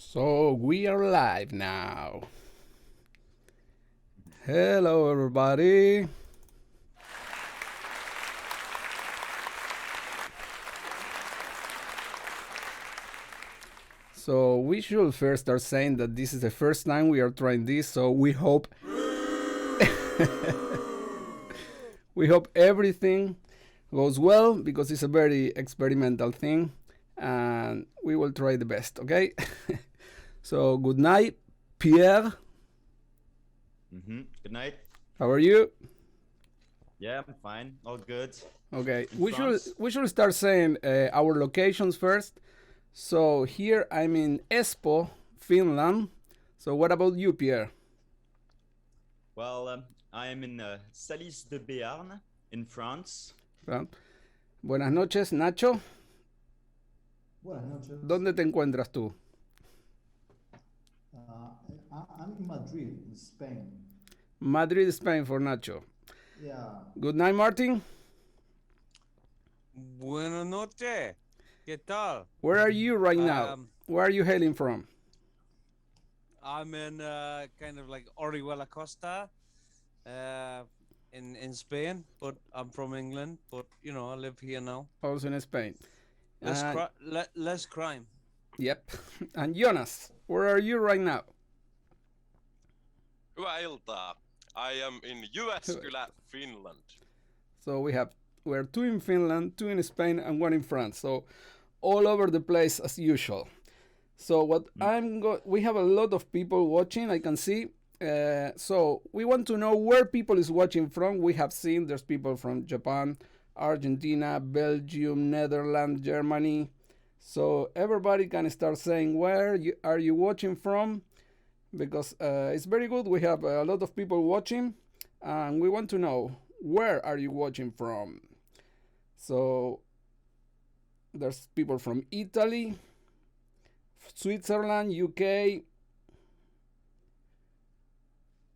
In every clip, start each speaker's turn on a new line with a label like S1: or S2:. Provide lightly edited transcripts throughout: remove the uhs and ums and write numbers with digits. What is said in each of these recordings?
S1: So we are live now. Hello, everybody. So we should first start saying that this is the first time we are trying this. So we hope we hope everything goes well because it's a very experimental thing, and we will try the best. Okay. So good night, Pierre.
S2: Good night.
S1: How are you?
S2: Yeah, I'm fine. All good.
S1: Okay,
S2: In
S1: we should
S2: France?
S1: we should start saying our locations first. So here I'm in Espoo, Finland. So what about you, Pierre?
S2: Well, I am in Salis de Béarn in France.
S1: Well, buenas noches, Nacho.
S3: Buenas noches.
S1: ¿Dónde te encuentras tú?
S3: I'm in Madrid, in Spain.
S1: Madrid, Spain for Nacho.
S3: Yeah.
S1: Good night, Martin.
S4: Buenas noches. ¿Qué tal?
S1: Where are you right now? Where are you hailing from?
S4: I'm in kind of like Orihuela Costa in Spain, but I'm from England. But you know, I live here now.
S1: Also in Spain.
S4: Less crime.
S1: Yep. And Jonas, where are you right now?
S5: Hyvää iltaa. I am in Jyväskylä, Finland.
S1: So we're two in Finland, two in Spain, and one in France. So all over the place as usual. So we have a lot of people watching. I can see. So we want to know where people is watching from. We have seen there's people from Japan, Argentina, Belgium, Netherlands, Germany. So everybody can start saying are you watching from, because it's very good. We have a lot of people watching, and we want to know where are you watching from. So there's people from Italy, Switzerland, UK,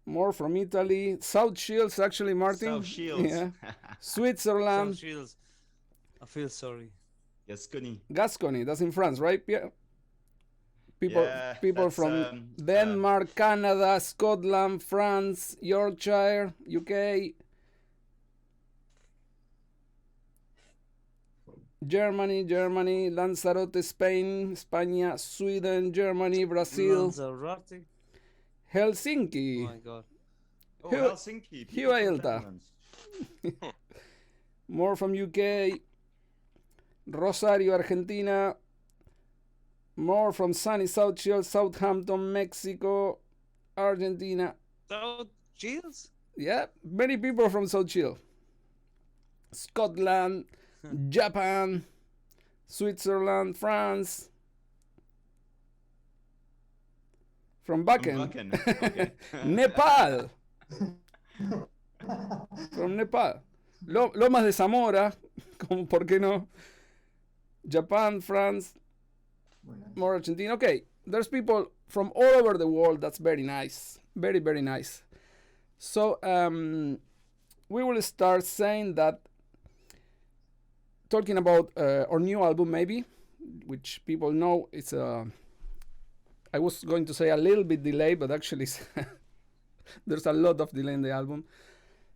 S1: more from Italy, South Shields actually, Martin.
S2: South Shields.
S1: Yeah. Switzerland.
S4: South Shields. I feel sorry.
S1: Gascony, that's in France, right? Yeah. People from Denmark, Canada, Scotland, France, Yorkshire, UK, Germany, Lanzarote, Spain, España, Sweden, Germany, Brazil,
S4: Lanzarote.
S1: Helsinki.
S4: Oh my God.
S2: Oh,
S1: Hyvä-
S2: Helsinki.
S1: hyvä
S2: beautiful
S1: iltaa.
S2: Netherlands.
S1: More from UK, Rosario, Argentina, more from sunny South Shields, Southampton, Mexico, Argentina.
S4: South Shields.
S1: Yeah, many people from South Shield. Scotland, Japan, Switzerland, France. From Bakken.
S2: Okay.
S1: Nepal. From Nepal. Lomas de Zamora, como por qué no. Japan, France,
S3: Very nice.
S1: more Argentina. Okay, there's people from all over the world. That's very nice. Very, very nice. So we will start saying that, talking about our new album, maybe, which people know it's I was going to say a little bit delay, but actually there's a lot of delay in the album.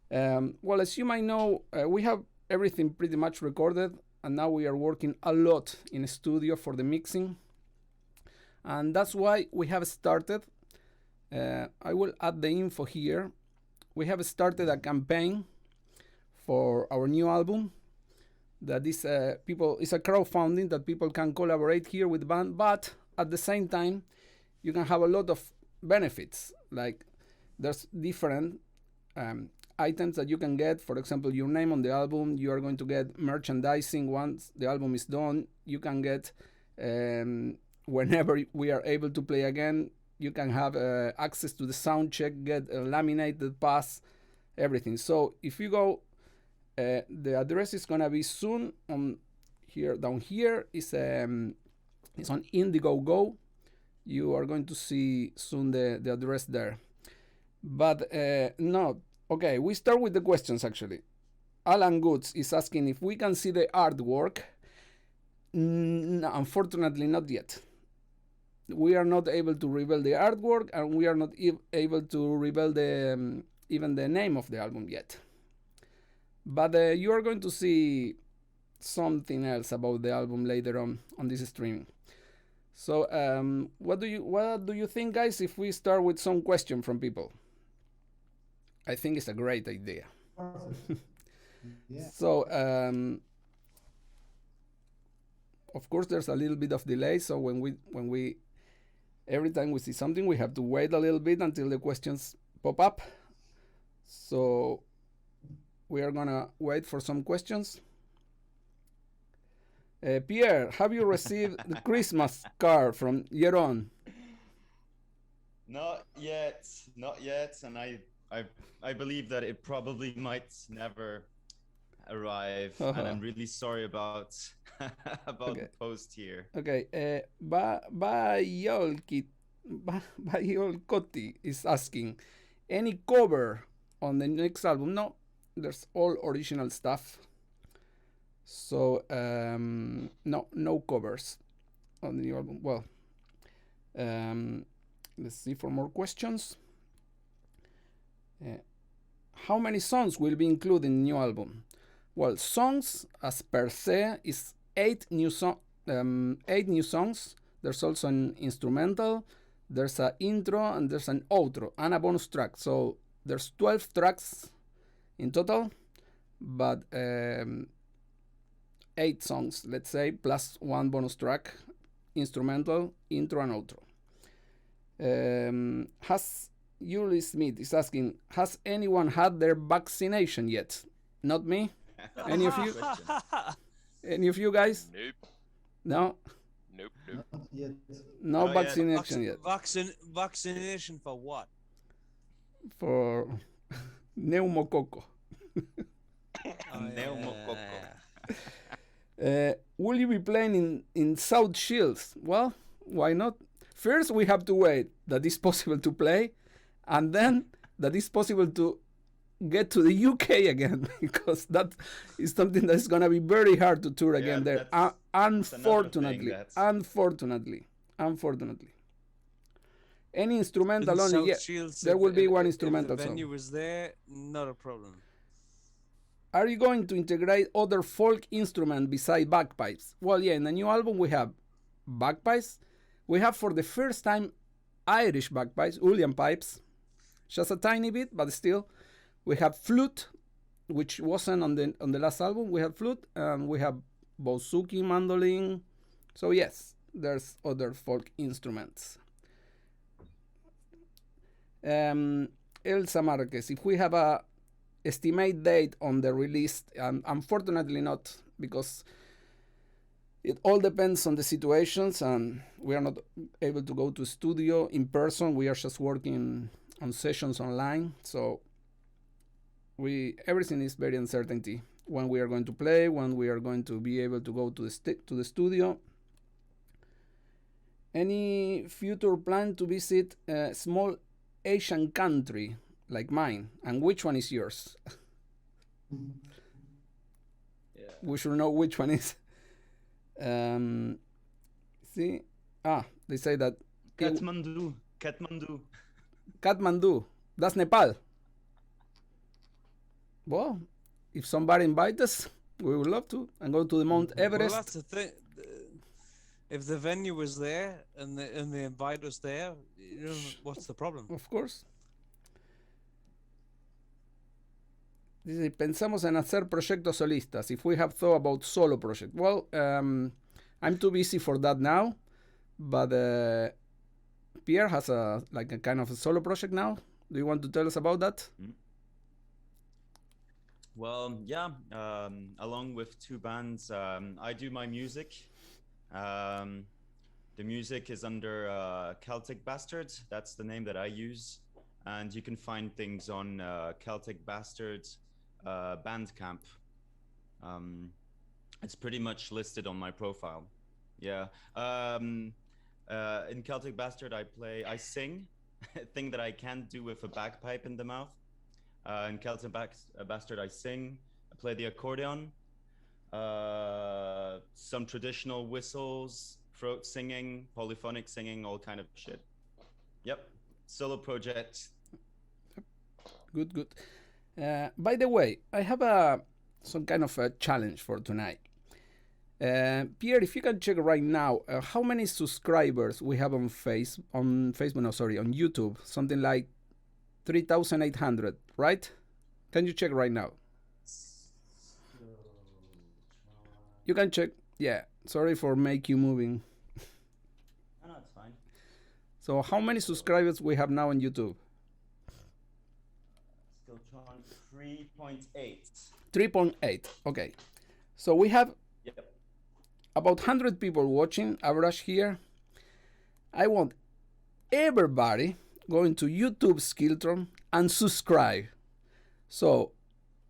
S1: Well, as you might know, we have everything pretty much recorded, and now we are working a lot in a studio for the mixing. And that's why we have started, I will add the info here. We have started a campaign for our new album that is it's a crowdfunding that people can collaborate here with the band, but at the same time you can have a lot of benefits. Like there's different items that you can get. For example, your name on the album. You are going to get merchandising once the album is done. You can get whenever we are able to play again, you can have access to the sound check, get a laminated pass, everything. So if you go, the address is gonna be soon on here. Down here is it's on Indiegogo. You are going to see soon the address there. But no, okay, we start with the questions actually. Alan Goods is asking if we can see the artwork. No, unfortunately, not yet. we are not able to reveal the artwork, and we are not able to reveal the even the name of the album yet. But you are going to see something else about the album later on this streaming. So what do you think, guys, if we start with some question from people? I think it's a great idea.
S3: Perfect. Yeah.
S1: So of course there's a little bit of delay, so when we every time we see something we have to wait a little bit until the questions pop up. So we are gonna wait for some questions. Pierre, have you received the Christmas card from Jeroen?
S2: Not yet, and I believe that it probably might never arrive, and I'm really sorry about about the post here.
S1: Okay, Bayolkoti is asking, any cover on the next album? No, there's all original stuff. So no covers on the new album. Well, let's see for more questions. How many songs will be included in the new album? Well, songs as per se is 8 new songs. There's also an instrumental, there's an intro, and there's an outro and a bonus track. So there's 12 tracks in total, but 8 songs, let's say, plus 1 bonus track, instrumental, intro, and outro. Has Yuli Smith is asking, has anyone had their vaccination yet? Not me. Any of you? Any of you guys?
S5: Nope.
S1: No.
S5: Nope.
S3: Not yet.
S1: No
S2: Not
S1: vaccination yet.
S4: Vaccination for what?
S1: For pneumococco.
S2: Pneumococco.
S1: Will you be playing in South Shields? Well, why not? First, we have to wait that it's possible to play, and then that it's possible to get to the UK again, because that is something that's going to be very hard to tour again there. Unfortunately. Any instrumental only, yeah. There will be one instrumental
S4: if the venue
S1: song.
S4: was there, not a problem.
S1: Are you going to integrate other folk instrument beside bagpipes? Well, yeah, in the new album we have bagpipes. We have for the first time Irish bagpipes, Uilleann pipes, just a tiny bit, but still. We have flute, which wasn't on the last album. We have flute, and we have bouzouki, mandolin. So yes, there's other folk instruments. Elsa Marquez, if we have a estimate date on the release, unfortunately not, because it all depends on the situations, and we are not able to go to studio in person. We are just working on sessions online, so everything is very uncertainty. When we are going to play, when we are going to be able to go to the studio. Any future plan to visit a small Asian country like mine, and which one is yours?
S2: Yeah.
S1: We should know which one is. See, they say that Kathmandu. That's Nepal. Well, if somebody invites us, we would love to, and go to the Mount Everest.
S4: Well, that's the thing. If the venue was there and they invite us there, you know, what's the problem?
S1: Of course. Dice, pensamos en hacer proyectos solistas. If we have thought about solo project. Well, I'm too busy for that now, but Pierre has a kind of a solo project now. Do you want to tell us about that?
S2: Well, yeah. Along with 2 bands, I do my music. The music is under Celtic Bastards. That's the name that I use, and you can find things on Celtic Bastards Bandcamp. It's pretty much listed on my profile. Yeah. In Celtic Bastard, I sing, a thing that I can't do with a bagpipe in the mouth. In Celtic Bastard, I sing, I play the accordion, some traditional whistles, throat singing, polyphonic singing, all kind of shit. Yep, solo project.
S1: Good, good. By the way, I have some kind of a challenge for tonight. Pierre, if you can check right now, how many subscribers we have on Facebook? No, sorry, on YouTube. Something like 3,800, right? Can you check right now? You can check. Yeah. Sorry for make you moving.
S2: No, it's fine.
S1: So how many subscribers we have now on YouTube?
S2: Skiltron 3.8.
S1: 3.8. Okay. So we have
S2: Yep.
S1: about 100 people watching average here. I want everybody going to YouTube Skiltron and subscribe. So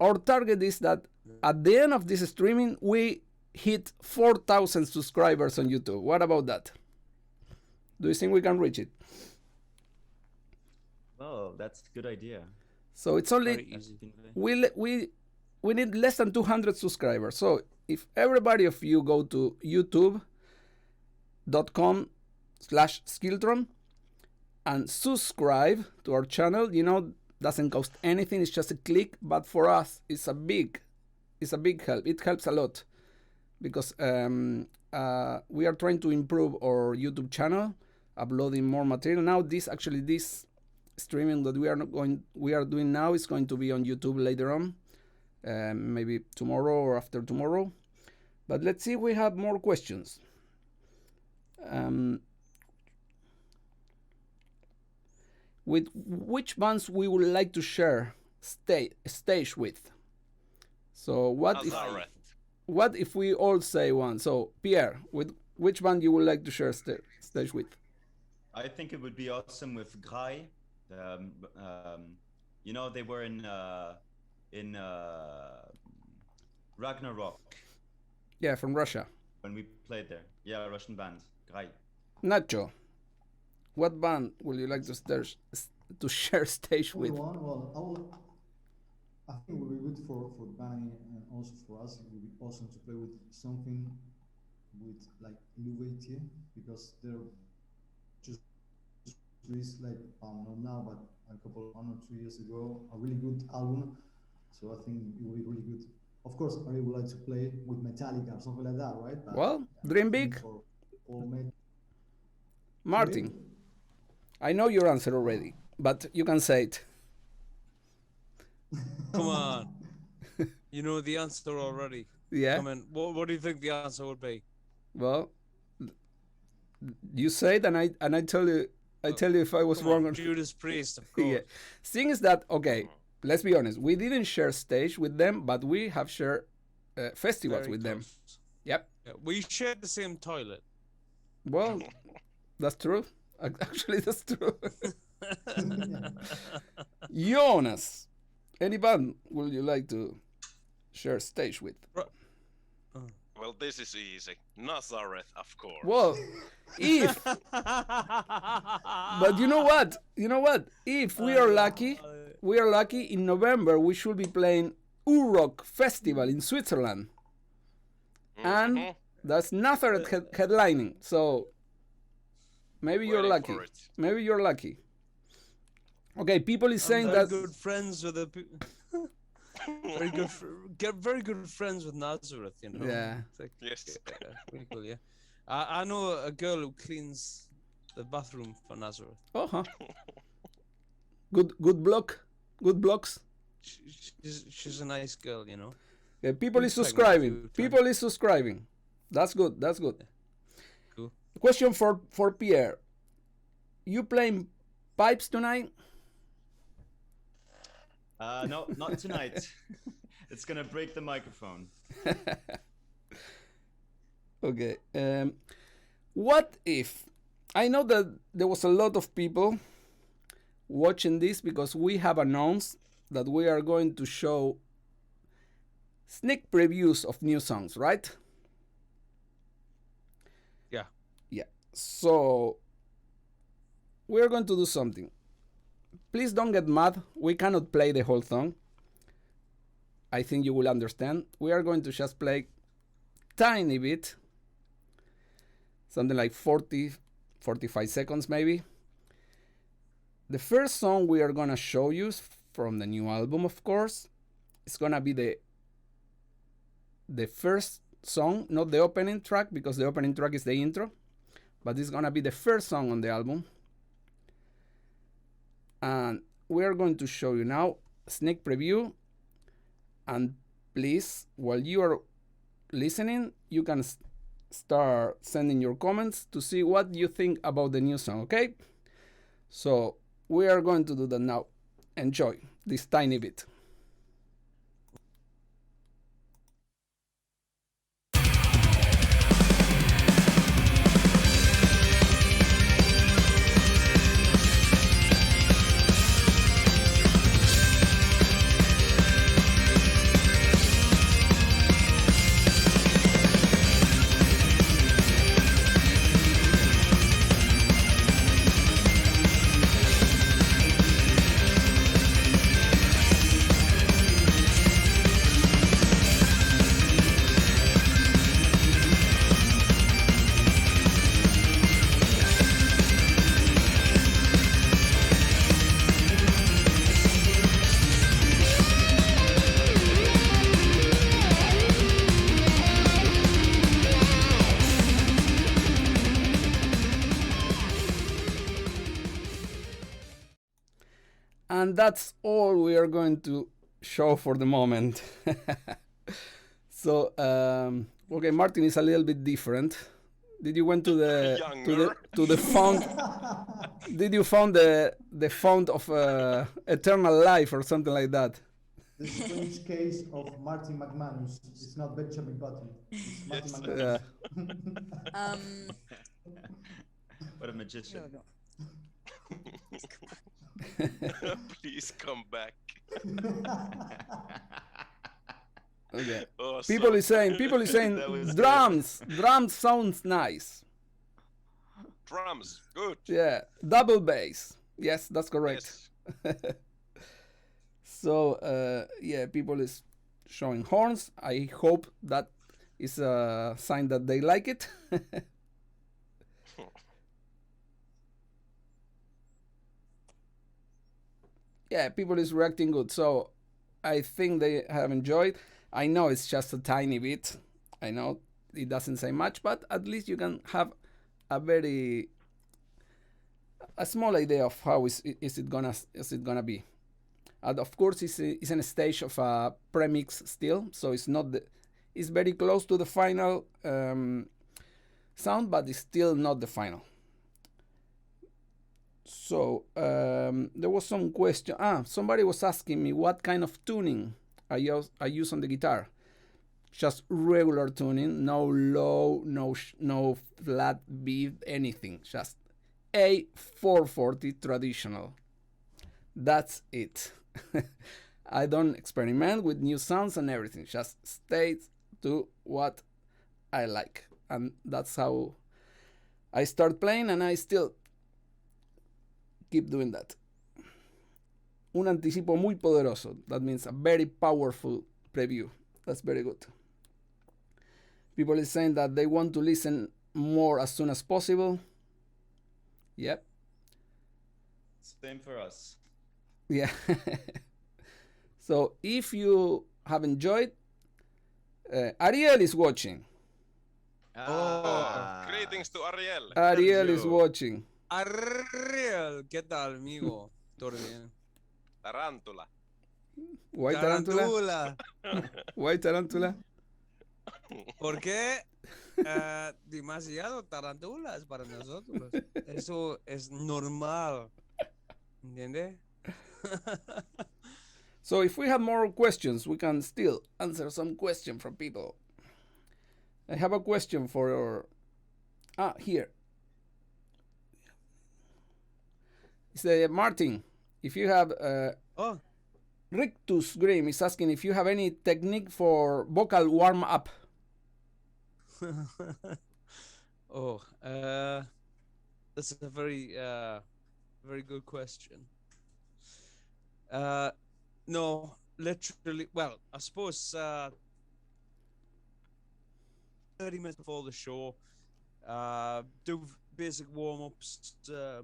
S1: our target is that at the end of this streaming, we hit 4,000 subscribers on YouTube. What about that? Do you think we can reach it?
S2: Oh, that's a good idea.
S1: So it's only
S4: Very easy.
S1: we need less than 200 subscribers. So if everybody of you go to youtube.com/Skiltron and subscribe to our channel, doesn't cost anything. It's just a click, but for us, it's a big help. It helps a lot because we are trying to improve our YouTube channel, uploading more material. Now, this streaming that we are doing now is going to be on YouTube later on, maybe tomorrow or after tomorrow. But let's see if we have more questions. With which bands we would like to share stage with? So what if we all say one? So Pierre, with which band you would like to share stage with?
S2: I think it would be awesome with Grai. They were in Ragnarok.
S1: Yeah, from Russia.
S2: When we played there. Yeah, Russian band. Grai.
S1: Nacho, what band would you like to share stage with?
S3: I think it would be good for Danny and also for us. It would be awesome to play with something with like Louvetia, because they're just released like not now, but a couple 1 or 2 years ago, a really good album. So I think it would be really good. Of course, I would like to play with Metallica or something like that, right? But,
S1: well, dream big. Martin, I know your answer already, but you can say it.
S4: Come on. You know the answer already.
S1: Yeah.
S4: Come on. What do you think the answer would be?
S1: Well, you say it, and I tell you. I tell you if I was wrong or not.
S4: Judas Priest, of course.
S1: Yeah. Thing is that, okay, let's be honest. We didn't share stage with them, but we have shared festivals
S4: Very
S1: with them.
S4: close.
S1: Yep.
S4: Yeah, we shared the same toilet.
S1: Well, that's true. Actually, that's true. Jonas, any band would you like to share stage with?
S5: Well, this is easy. Nazareth, of course.
S1: Well, if but you know what? If we are lucky, in November we should be playing Urrock Festival in Switzerland. And that's Nazareth headlining. So maybe you're lucky. Maybe you're lucky. Okay, people is saying that
S4: good friends with the very good friends with Nazareth,
S1: Yeah.
S4: It's like,
S5: Yes.
S4: really cool, yeah. I know a girl who cleans the bathroom for Nazareth.
S1: Uh-huh. Good blocks.
S4: She's a nice girl,
S1: Okay, people is subscribing. People is subscribing. That's good.
S4: Cool.
S1: Question for Pierre. You playing pipes tonight?
S2: No, not tonight. It's gonna break the microphone.
S1: Okay. What if? I know that there was a lot of people watching this because we have announced that we are going to show sneak previews of new songs, right?
S4: Yeah.
S1: Yeah. So we're going to do something. Please don't get mad. We cannot play the whole song. I think you will understand. We are going to just play tiny bit. something like 40, 45 seconds maybe. The first song we are gonna show you from the new album, of course. It's gonna be the first song, not the opening track, because the opening track is the intro, but it's gonna be the first song on the album. And we are going to show you now a sneak preview. And please, while you are listening, you can start sending your comments to see what you think about the new song, okay? So we are going to do that now. Enjoy this tiny bit. And that's all we are going to show for the moment. So, okay, Martin is a little bit different. Did you went to the font? Did you found the font of Eternal Life or something like that?
S3: The strange case of Martin McManus. It's not Benjamin Button. It's Martin McManus.
S1: Yeah.
S2: What a magician.
S6: No.
S5: Please come back.
S1: Okay.
S5: Awesome.
S1: People is saying drums. Drums sounds nice.
S5: Drums, good.
S1: Yeah, double bass. Yes, that's correct.
S5: Yes.
S1: So yeah, people is showing horns. I hope that is a sign that they like it. Yeah, people is reacting good. So I think they have enjoyed. I know it's just a tiny bit. I know it doesn't say much, but at least you can have a small idea of how is it gonna be. And of course, it's in a stage of a premix still, so it's very close to the final sound, but it's still not the final. So there was some question. Somebody was asking me what kind of tuning I use on the guitar. Just regular tuning, no low, no flat beat, anything. Just A440 traditional. That's it. I don't experiment with new sounds and everything. Just stay to what I like, and that's how I start playing, and I still keep doing that. Un anticipo muy poderoso. That means a very powerful preview. That's very good. People is saying that they want to listen more as soon as possible. Yep.
S2: Same for us.
S1: Yeah. So if you have enjoyed, Ariel is watching.
S5: Greetings to Ariel.
S1: Ariel is watching.
S4: Ariel, ¿qué tal, amigo? ¿Todo bien?
S5: Tarántula.
S1: Why tarantula? Why tarantula?
S4: ¿Por qué? Demasiado tarantulas para nosotros. Eso es normal. ¿Entiende?
S1: So if we have more questions, we can still answer some question from people. I have a question for here. It's Martin. If you have Rictus Grimm is asking if you have any technique for vocal warm up.
S4: That's a very good question. No, literally. Well, I suppose 30 minutes before the show, Do basic warm-ups.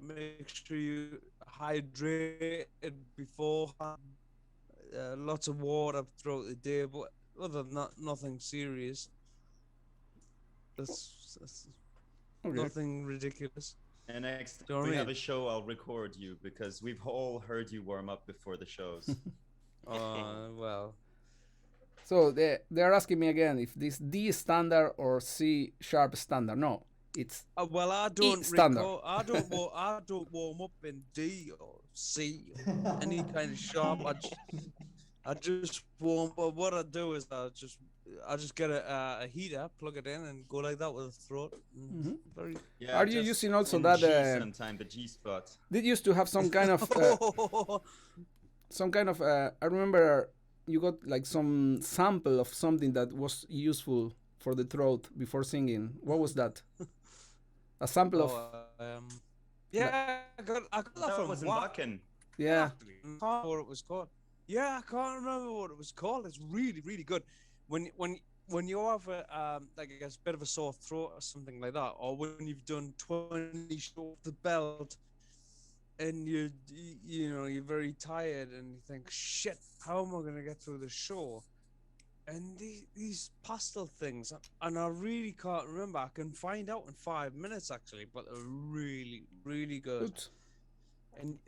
S4: Make sure you hydrated beforehand. Lots of water throughout the day, but other than that, nothing serious. That's
S1: Okay.
S4: nothing ridiculous.
S2: And next
S4: Do you know what
S2: we
S4: I
S2: have a
S4: mean?
S2: show, I'll record you because we've all heard you warm up before the shows.
S4: Well.
S1: So they're asking me again if this D standard or C sharp standard. No, it's
S4: Well, I don't
S1: standard.
S4: I don't warm up in D or C or any kind of sharp. I just warm. But what I do is I just get a heater, plug it in, and go like that with a throat. Very.
S2: Yeah,
S1: Are you
S2: just
S1: using also
S2: in
S1: that?
S2: G sometime, the G spot.
S1: Did used to have some kind of I remember you got like some sample of something that was useful for the throat before singing. What was that? A sample of
S4: Yeah, I got that
S2: That
S4: from
S2: was in
S4: Wack.
S2: Bakken.
S1: yeah.
S4: I can't remember what it was called. Yeah, I can't remember what it was called. It's really good. When you have a like I guess a bit of a sore throat or something like that, or when you've done 20 shows off the belt, and you're very tired and you think, shit, how am I gonna get through the show? And these pastel things, and I really can't remember. I can find out in 5 minutes actually, but they're really good. And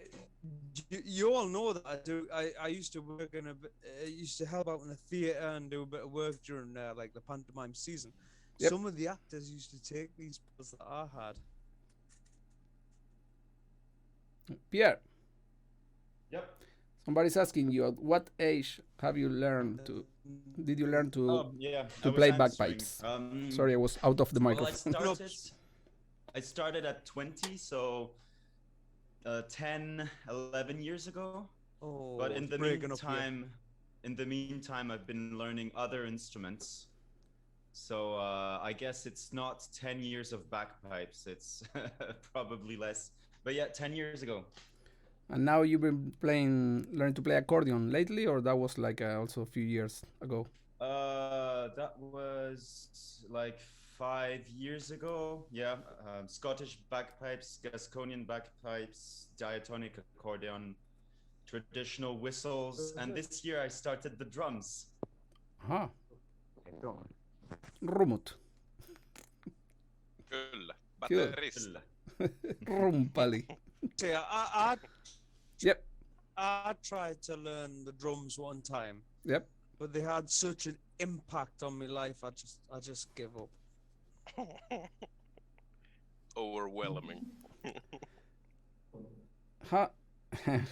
S4: you all know that I do. I used to work in I used to help out in a theater and do a bit of work during like the pantomime season.
S1: Yep.
S4: Some of the actors used to take these pills that I had.
S1: Pierre.
S2: Yep.
S1: Somebody's asking you at what age have you learned to? Did you learn to
S2: to
S1: play bagpipes? Sorry, I was out of the microphone.
S2: Well, I started at 20, so 10, 11 years ago.
S4: Oh,
S2: But in the meantime, I've been learning other instruments. So I guess it's not 10 years of bagpipes. It's probably less. But yeah, 10 years ago.
S1: And now you've been learning to play accordion lately, or that was like also a few years ago?
S2: That was like 5 years ago. Yeah, Scottish bagpipes, Gasconian bagpipes, diatonic accordion, traditional whistles, and this year I started the drums.
S1: Aha. Rumut.
S5: Kyllä. Batterista.
S1: Rumpali. Yep.
S4: I tried to learn the drums one time.
S1: Yep.
S4: But they had such an impact on my life. I just give up.
S5: Overwhelming.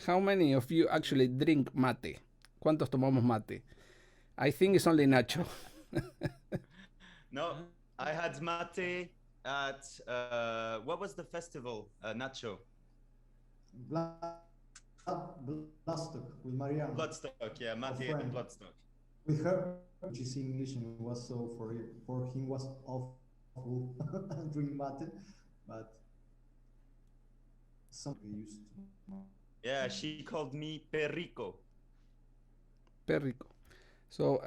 S1: How many of you actually drink mate? ¿Cuántos tomamos mate? I think it's only Nacho.
S2: No, I had mate at what was the festival, Nacho?
S3: Bloodstock with Mariano.
S2: Bloodstock, yeah, mate and Bloodstock.
S3: With her, which is English, and it was so for him was awful drink mate, but something used to.
S2: Yeah, she called me Perrico.
S1: Perrico. So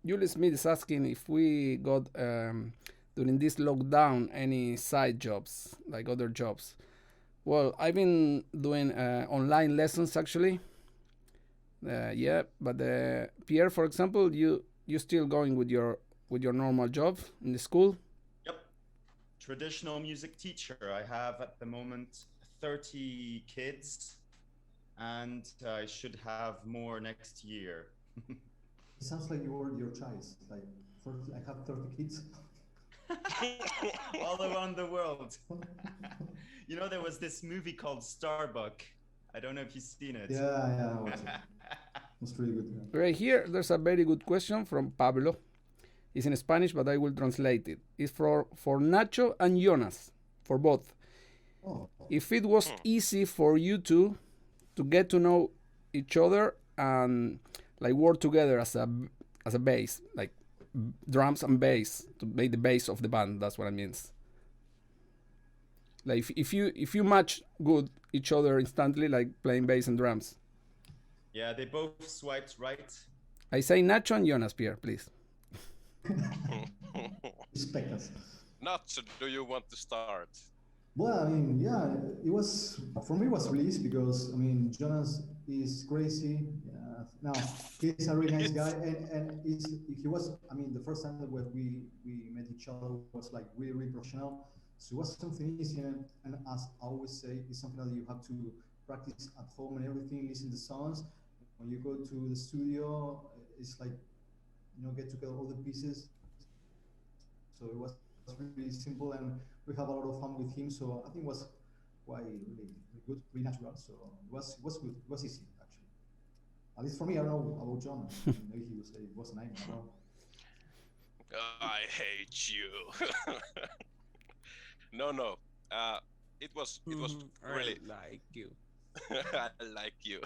S1: Julie Smith is asking if we got during this lockdown any side jobs, like other jobs. Well, I've been doing online lessons actually. Yeah, but Pierre, for example, you still going with your normal job in the school?
S2: Yep, traditional music teacher. I have at the moment 30 kids, and I should have more next year.
S3: It sounds like your child. Like I have 30 kids.
S2: All around the world. You know, there was this movie called Starbuck. I don't know if you've seen it.
S3: Yeah, I watched it. It's really good. Yeah.
S1: Right here, there's a very good question from Pablo. It's in Spanish, but I will translate it. It's for Nacho and Jonas, for both.
S3: Oh.
S1: If it was easy for you two to get to know each other and like work together as a bass, like drums and bass to make the bass of the band. That's what it means. Like if you match good each other instantly, like playing bass and drums.
S2: Yeah, they both swiped right.
S1: I say Nacho and Jonas, Pierre, please.
S3: Respect us.
S5: Not so. Do you want to start?
S3: Well, I mean, yeah, it was for me. It was released because I mean, Jonas is crazy. Now he's a really nice guy, and he was. I mean, the first time that we met each other was like really professional. So it was something easy, and as I always say, it's something that you have to practice at home and everything. Listen to songs. When you go to the studio, it's like get together all the pieces. So it was really simple, and we have a lot of fun with him. So I think it was quite really good, really natural. So it was good. It was easy actually. At least for me, I don't know about John. Maybe he would say it was a nightmare. I don't know.
S5: I hate you. No. It was really
S4: I like you.
S5: I like you.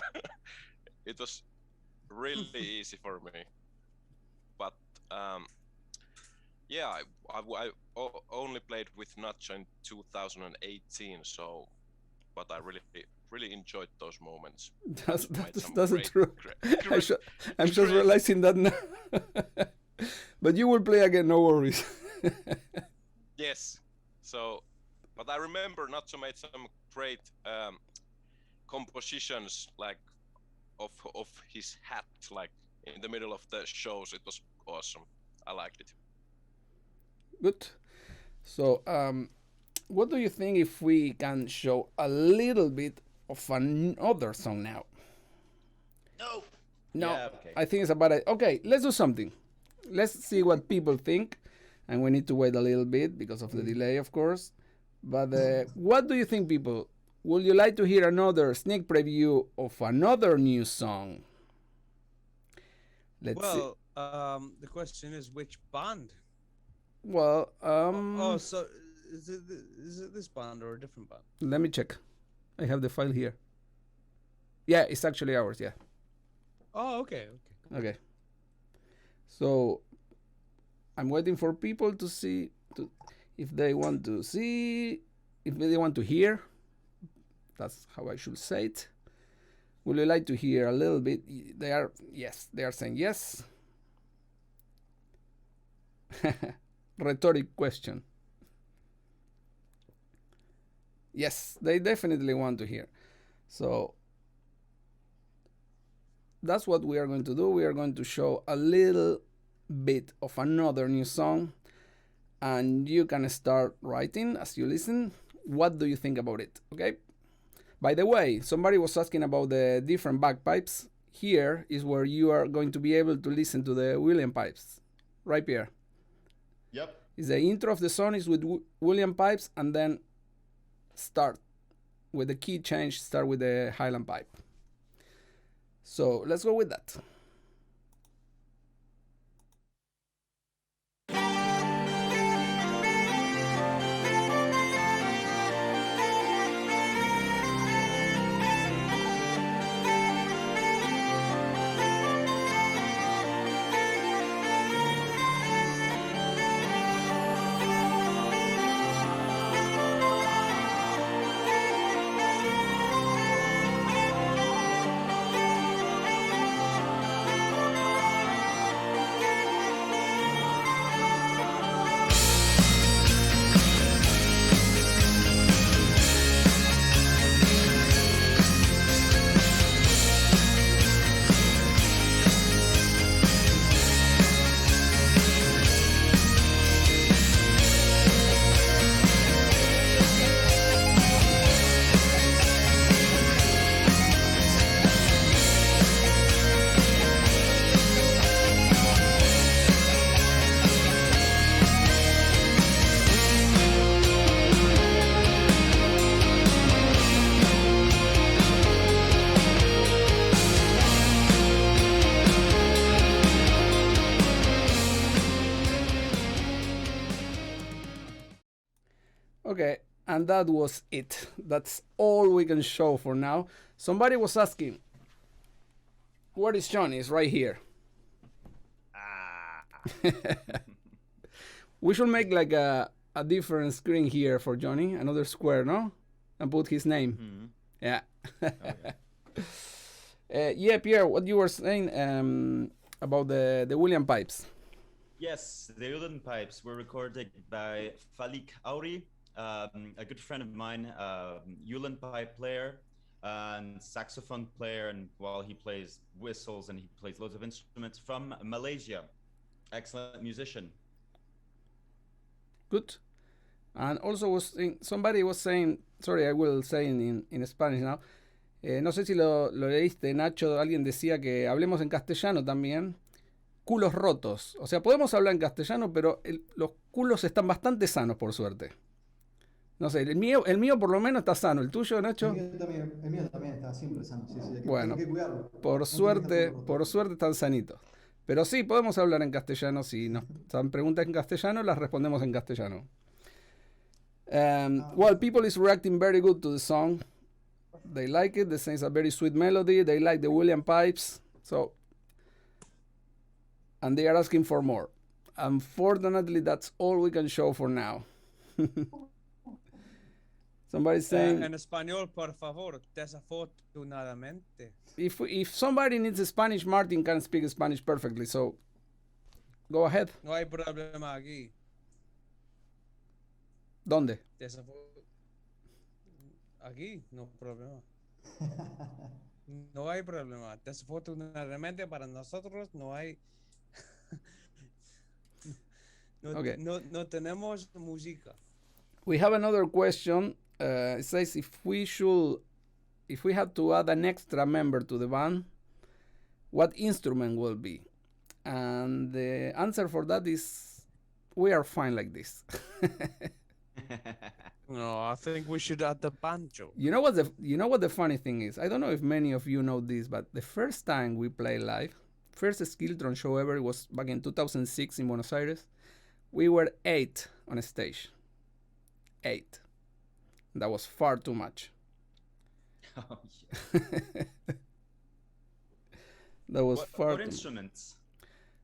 S5: It was really easy for me, but yeah, I only played with Nacho in 2018, so but I really enjoyed those moments.
S1: That's true. I'm just realizing that now. But you will play again, no worries.
S5: Yes. So, but I remember Nacho made some great compositions, like of his hat, like in the middle of the shows. It was awesome. I liked it.
S1: Good. So, what do you think if we can show a little bit of another song now?
S2: No.
S1: No,
S2: Yeah, okay.
S1: I think it's about it. Okay, let's do something. Let's see what people think, and we need to wait a little bit because of the delay, of course. But what do you think, people? Would you like to hear another sneak preview of another new song? Let's see.
S4: The question is which band?
S1: Well,
S4: So is it this band or a different band?
S1: let me check. I have the file here. Yeah, it's actually ours. Yeah.
S4: Oh, okay.
S1: Okay. So I'm waiting for people to see if they want to see, if they want to hear. That's how I should say it. Would you like to hear a little bit? They are saying yes. Rhetoric question. Yes, they definitely want to hear. So that's what we are going to do. We are going to show a little bit of another new song, and you can start writing as you listen. What do you think about it? Okay. By the way, somebody was asking about the different bagpipes. Here is where you are going to be able to listen to the William pipes. Right, Pierre?
S2: Yep.
S1: Is the intro of the song is with William pipes, and then start with the key change, start with the Highland pipe. So let's go with that. Okay, and that was it. That's all we can show for now. Somebody was asking, where is Johnny? It's right here. We should make like a different screen here for Johnny, another square, no? And put his name.
S2: Mm-hmm.
S1: Yeah.
S2: Okay.
S1: Yeah, Pierre, what you were saying about the William pipes.
S2: Yes, the Ulan pipes were recorded by Falik Auri, a good friend of mine, Ulan pipe player and saxophone player, and while he plays whistles and he plays loads of instruments from Malaysia. Excellent musician.
S1: Good. And also somebody was saying, sorry, I will say in Spanish now. No sé si lo leíste, Nacho, alguien decía que hablemos en castellano también. Culos rotos. O sea, podemos hablar en castellano, pero los culos están bastante sanos, por suerte. No sé, el mío por lo menos está sano. ¿El tuyo, Nacho?
S3: El mío también está siempre sano, sí, sí,
S1: Bueno,
S3: hay que cuidarlo.
S1: por suerte están sanitos. Pero sí, podemos hablar en castellano. Si nos dan preguntas en castellano, las respondemos en castellano. Well, people is reacting very good to the song. They like it. They say it's a very sweet melody. They like the William pipes. So, and they are asking for more. Unfortunately, that's all we can show for now. Somebody's saying...
S4: en español, por favor, desafortunadamente.
S1: If somebody needs Spanish, Martin can speak Spanish perfectly, so go ahead.
S4: No hay problema aquí.
S1: ¿Dónde?
S4: Aquí, no hay problema. No hay problema. Desafortunadamente para nosotros no hay...
S1: Okay.
S4: No tenemos música.
S1: We have another question. It says if we had to add an extra member to the band, what instrument will be? And the answer for that is we are fine like this.
S4: No, I think we should add the banjo.
S1: You know what the funny thing is? I don't know if many of you know this, but the first time we played live, first Skiltron show ever, was back in 2006 in Buenos Aires. We were 8 on a stage. 8. That was far too much.
S2: Oh, yeah.
S1: That was far
S2: What
S1: too
S2: instruments?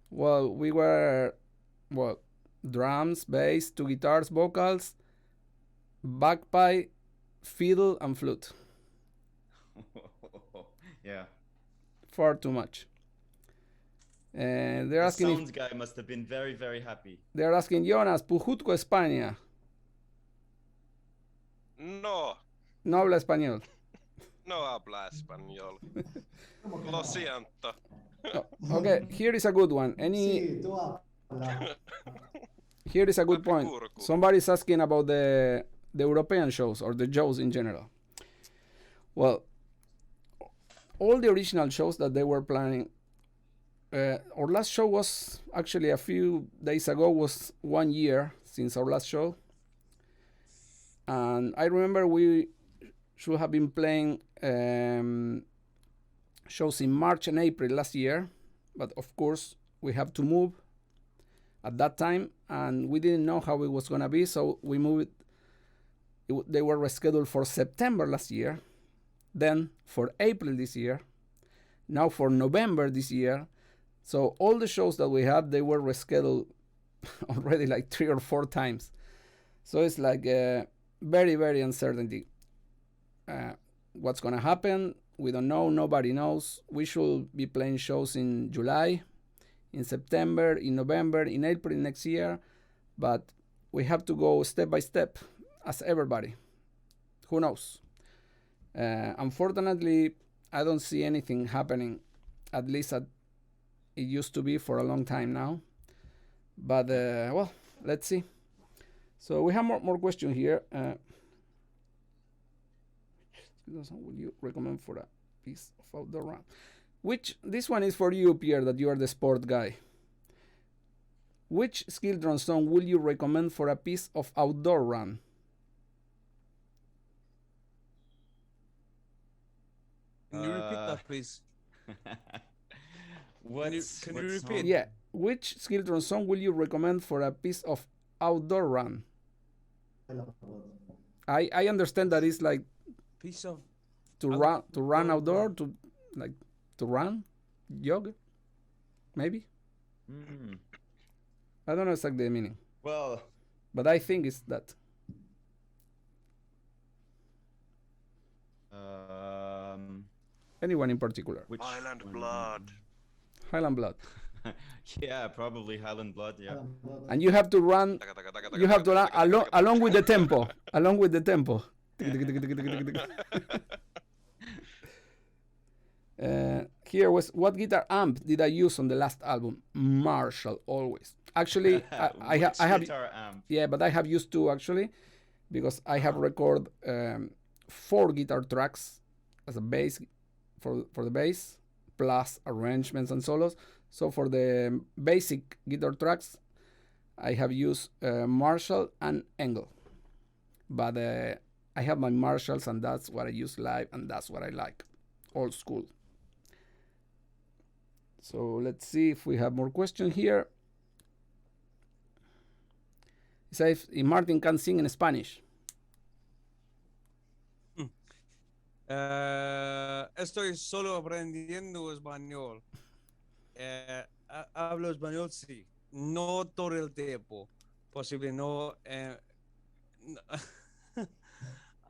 S1: Well, we were drums, bass, 2 guitars, vocals, bagpipe, fiddle, and flute.
S2: Yeah.
S1: Far too much. They're
S2: The
S1: asking
S2: sound guy must have been very, very happy.
S1: They're asking Jonas, Pujutco, España.
S5: No,
S1: No habla español.
S5: no habla español. Lo siento.
S1: Okay, here is a good one.
S3: Sí, tú habla.
S1: Here is a good point.
S5: Kurku.
S1: Somebody's asking about the European shows or the shows in general. Well, all the original shows that they were planning. Our last show was actually a few days ago. Was 1 year since our last show, and I remember we should have been playing shows in March and April last year, but of course we have to move at that time, and we didn't know how it was gonna be, so we moved. They were rescheduled for September last year, then for April this year, now for November this year. So all the shows that we had, they were rescheduled already like 3 or 4 times. So it's like very, very uncertainty. What's gonna happen? We don't know. Nobody knows. We should be playing shows in July, in September, in November, in April next year. But we have to go step by step, as everybody. Who knows? Unfortunately, I don't see anything happening, at least it used to be for a long time now. But, well, let's see. So we have more questions here. Would you recommend for a piece of outdoor run? This one is for you, Pierre, that you are the sport guy. Which Skiltron song will you recommend for a piece of outdoor run?
S4: Can you repeat that, please?
S2: Can
S4: you repeat?
S1: Yeah. Which Skiltron song will you recommend for a piece of outdoor run? I understand that it's like
S4: Piece of
S1: to run outdoor, to run, jog, maybe.
S2: Mm.
S1: I don't know exactly the meaning,
S2: Well,
S1: but I think it's that.
S2: um,
S1: Anyone in particular?
S2: which
S5: Island
S2: one?
S5: Blood.
S1: Highland Blood.
S2: Yeah, probably Highland Blood. Yeah.
S3: Adam Blood.
S1: And you have to run.
S5: Taka, taka, taka,
S1: You
S5: taka,
S1: have to
S5: taka,
S1: run
S5: taka, taka, taka.
S1: along with the tempo. Along with the tempo. Here was what guitar amp did I use on the last album? Marshall, always. Actually, I have
S2: guitar amp.
S1: yeah, but I have used two actually, because I have recorded 4 guitar tracks as a bass for the bass, plus arrangements and solos. So for the basic guitar tracks, I have used Marshall and Engel. But I have my Marshalls, and that's what I use live, and that's what I like. Old school. So let's see if we have more questions here. It says if Martin can sing in Spanish.
S4: Estoy solo aprendiendo español. Hablo español, sí. No todo el tiempo. Possibly no.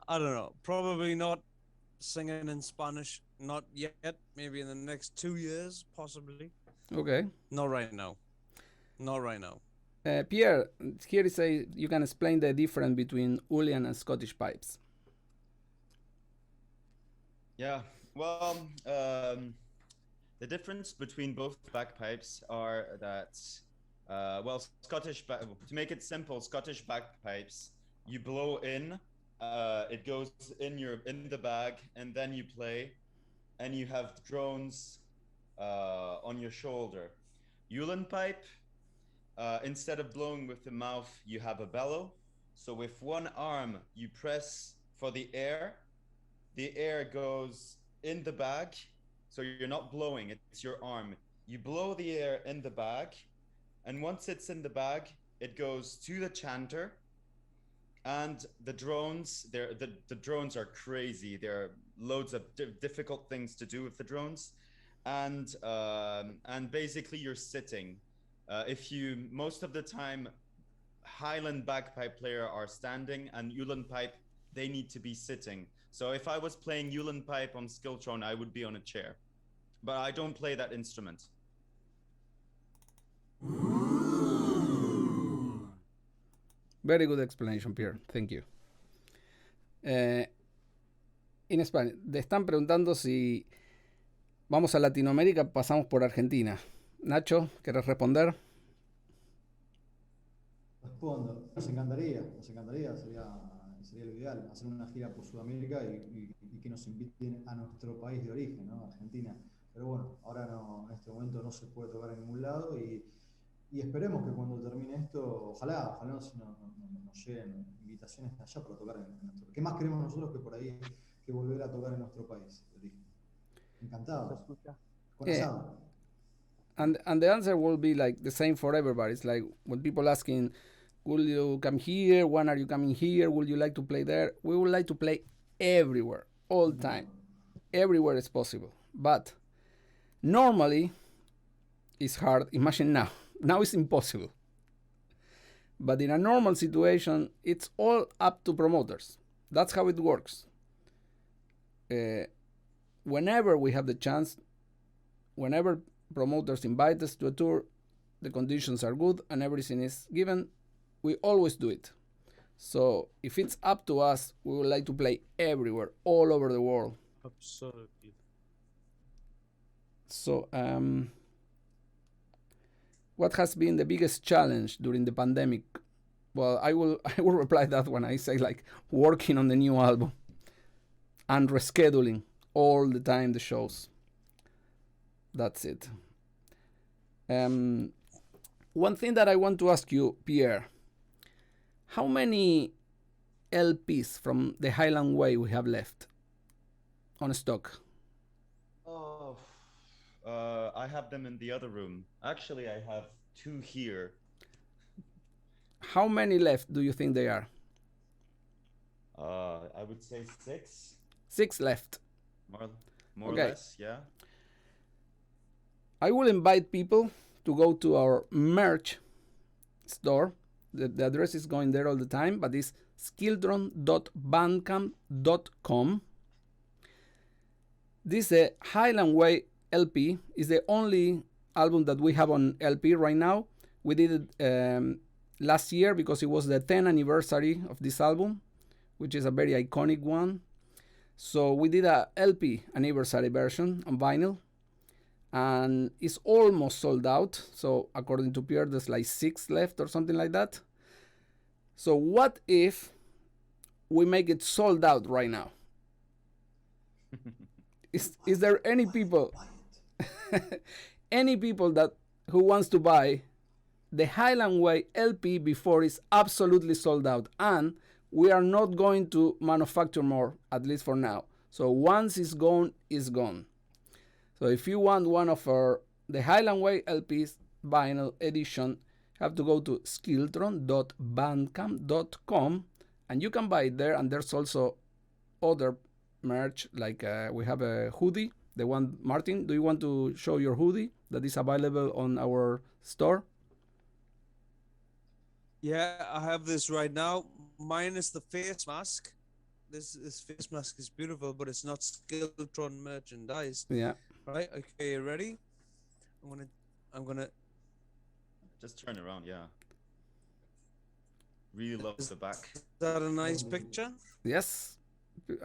S4: I don't know. Probably not singing in Spanish. Not yet. Maybe in the next 2 years, possibly.
S1: Okay.
S4: Not right now. Not right now.
S1: Pierre, here is you can explain the difference between Ulian and Scottish pipes.
S2: Yeah. Well, the difference between both bagpipes are that, well, to make it simple, Scottish bagpipes, you blow in, it goes in the bag, and then you play, and you have drones on your shoulder. Ulan pipe, instead of blowing with the mouth, you have a bellow. So with one arm, you press for the air goes in the bag. So you're not blowing, it's your arm. You blow the air in the bag, and once it's in the bag, it goes to the chanter. And the drones, the drones are crazy. There are loads of difficult things to do with the drones. And basically you're sitting. Most of the time, Highland bagpipe player are standing, and Ulan pipe, they need to be sitting. So if I was playing Ulan pipe on Skiltron, I would be on a chair. But I don't play that instrument.
S1: Very good explanation, Pierre. Thank you. In Spanish, te están preguntando si vamos a Latinoamérica, pasamos por Argentina. Nacho, ¿querés responder?
S3: Respondo, nos encantaría, sería lo ideal, hacer una gira por Sudamérica y que nos inviten a nuestro país de origen, ¿no? Argentina. Pero bueno, ahora no, en este momento no se puede tocar en ningún lado y esperemos que cuando termine esto, ojalá nos lleguen invitaciones de allá para tocar en nuestro. ¿Qué más queremos nosotros que por ahí que volver a tocar en nuestro país de origen? Encantado. Con asado.
S1: And the answer will be like the same for everybody. It's like when people asking, will you come here? When are you coming here? Would you like to play there? We would like to play everywhere, all the time. Everywhere is possible. But normally, it's hard. Imagine now. Now it's impossible. But in a normal situation, it's all up to promoters. That's how it works. Whenever we have the chance, whenever promoters invite us to a tour, the conditions are good and everything is given, we always do it. So if it's up to us, we would like to play everywhere, all over the world.
S4: Absolutely.
S1: So what has been the biggest challenge during the pandemic? Well, I will reply that when I say like working on the new album and rescheduling all the time the shows. That's it. One thing that I want to ask you, Pierre, how many LPs from the Highland Way we have left on stock?
S2: Oh, I have them in the other room. Actually, I have 2 here.
S1: How many left do you think they are?
S2: I would say 6.
S1: 6 left.
S2: More
S1: Okay.
S2: or less, yeah.
S1: I will invite people to go to our merch store. The address is going there all the time, but it's skiltron.bandcamp.com. This Highland Way LP is the only album that we have on LP right now. We did it last year because it was the 10th anniversary of this album, which is a very iconic one. So we did a LP anniversary version on vinyl, and it's almost sold out. So according to Pierre, there's like 6 left or something like that. So what if we make it sold out right now? Is there any people any people that who wants to buy the Highland Way LP before it's absolutely sold out? And we are not going to manufacture more, at least for now. So once it's gone, it's gone. So if you want one of the Highland Way LPs vinyl edition, you have to go to skiltron.bandcamp.com and you can buy it there. And there's also other merch, like we have a hoodie, the one. Martin, do you want to show your hoodie that is available on our store?
S4: Yeah, I have this right now, minus the face mask. This face mask is beautiful, but it's not Skiltron merchandise.
S1: Yeah.
S4: Right. Okay, you ready? I'm gonna.
S2: Just turn around, yeah. Really love the back.
S4: Is that a nice picture?
S1: Yes.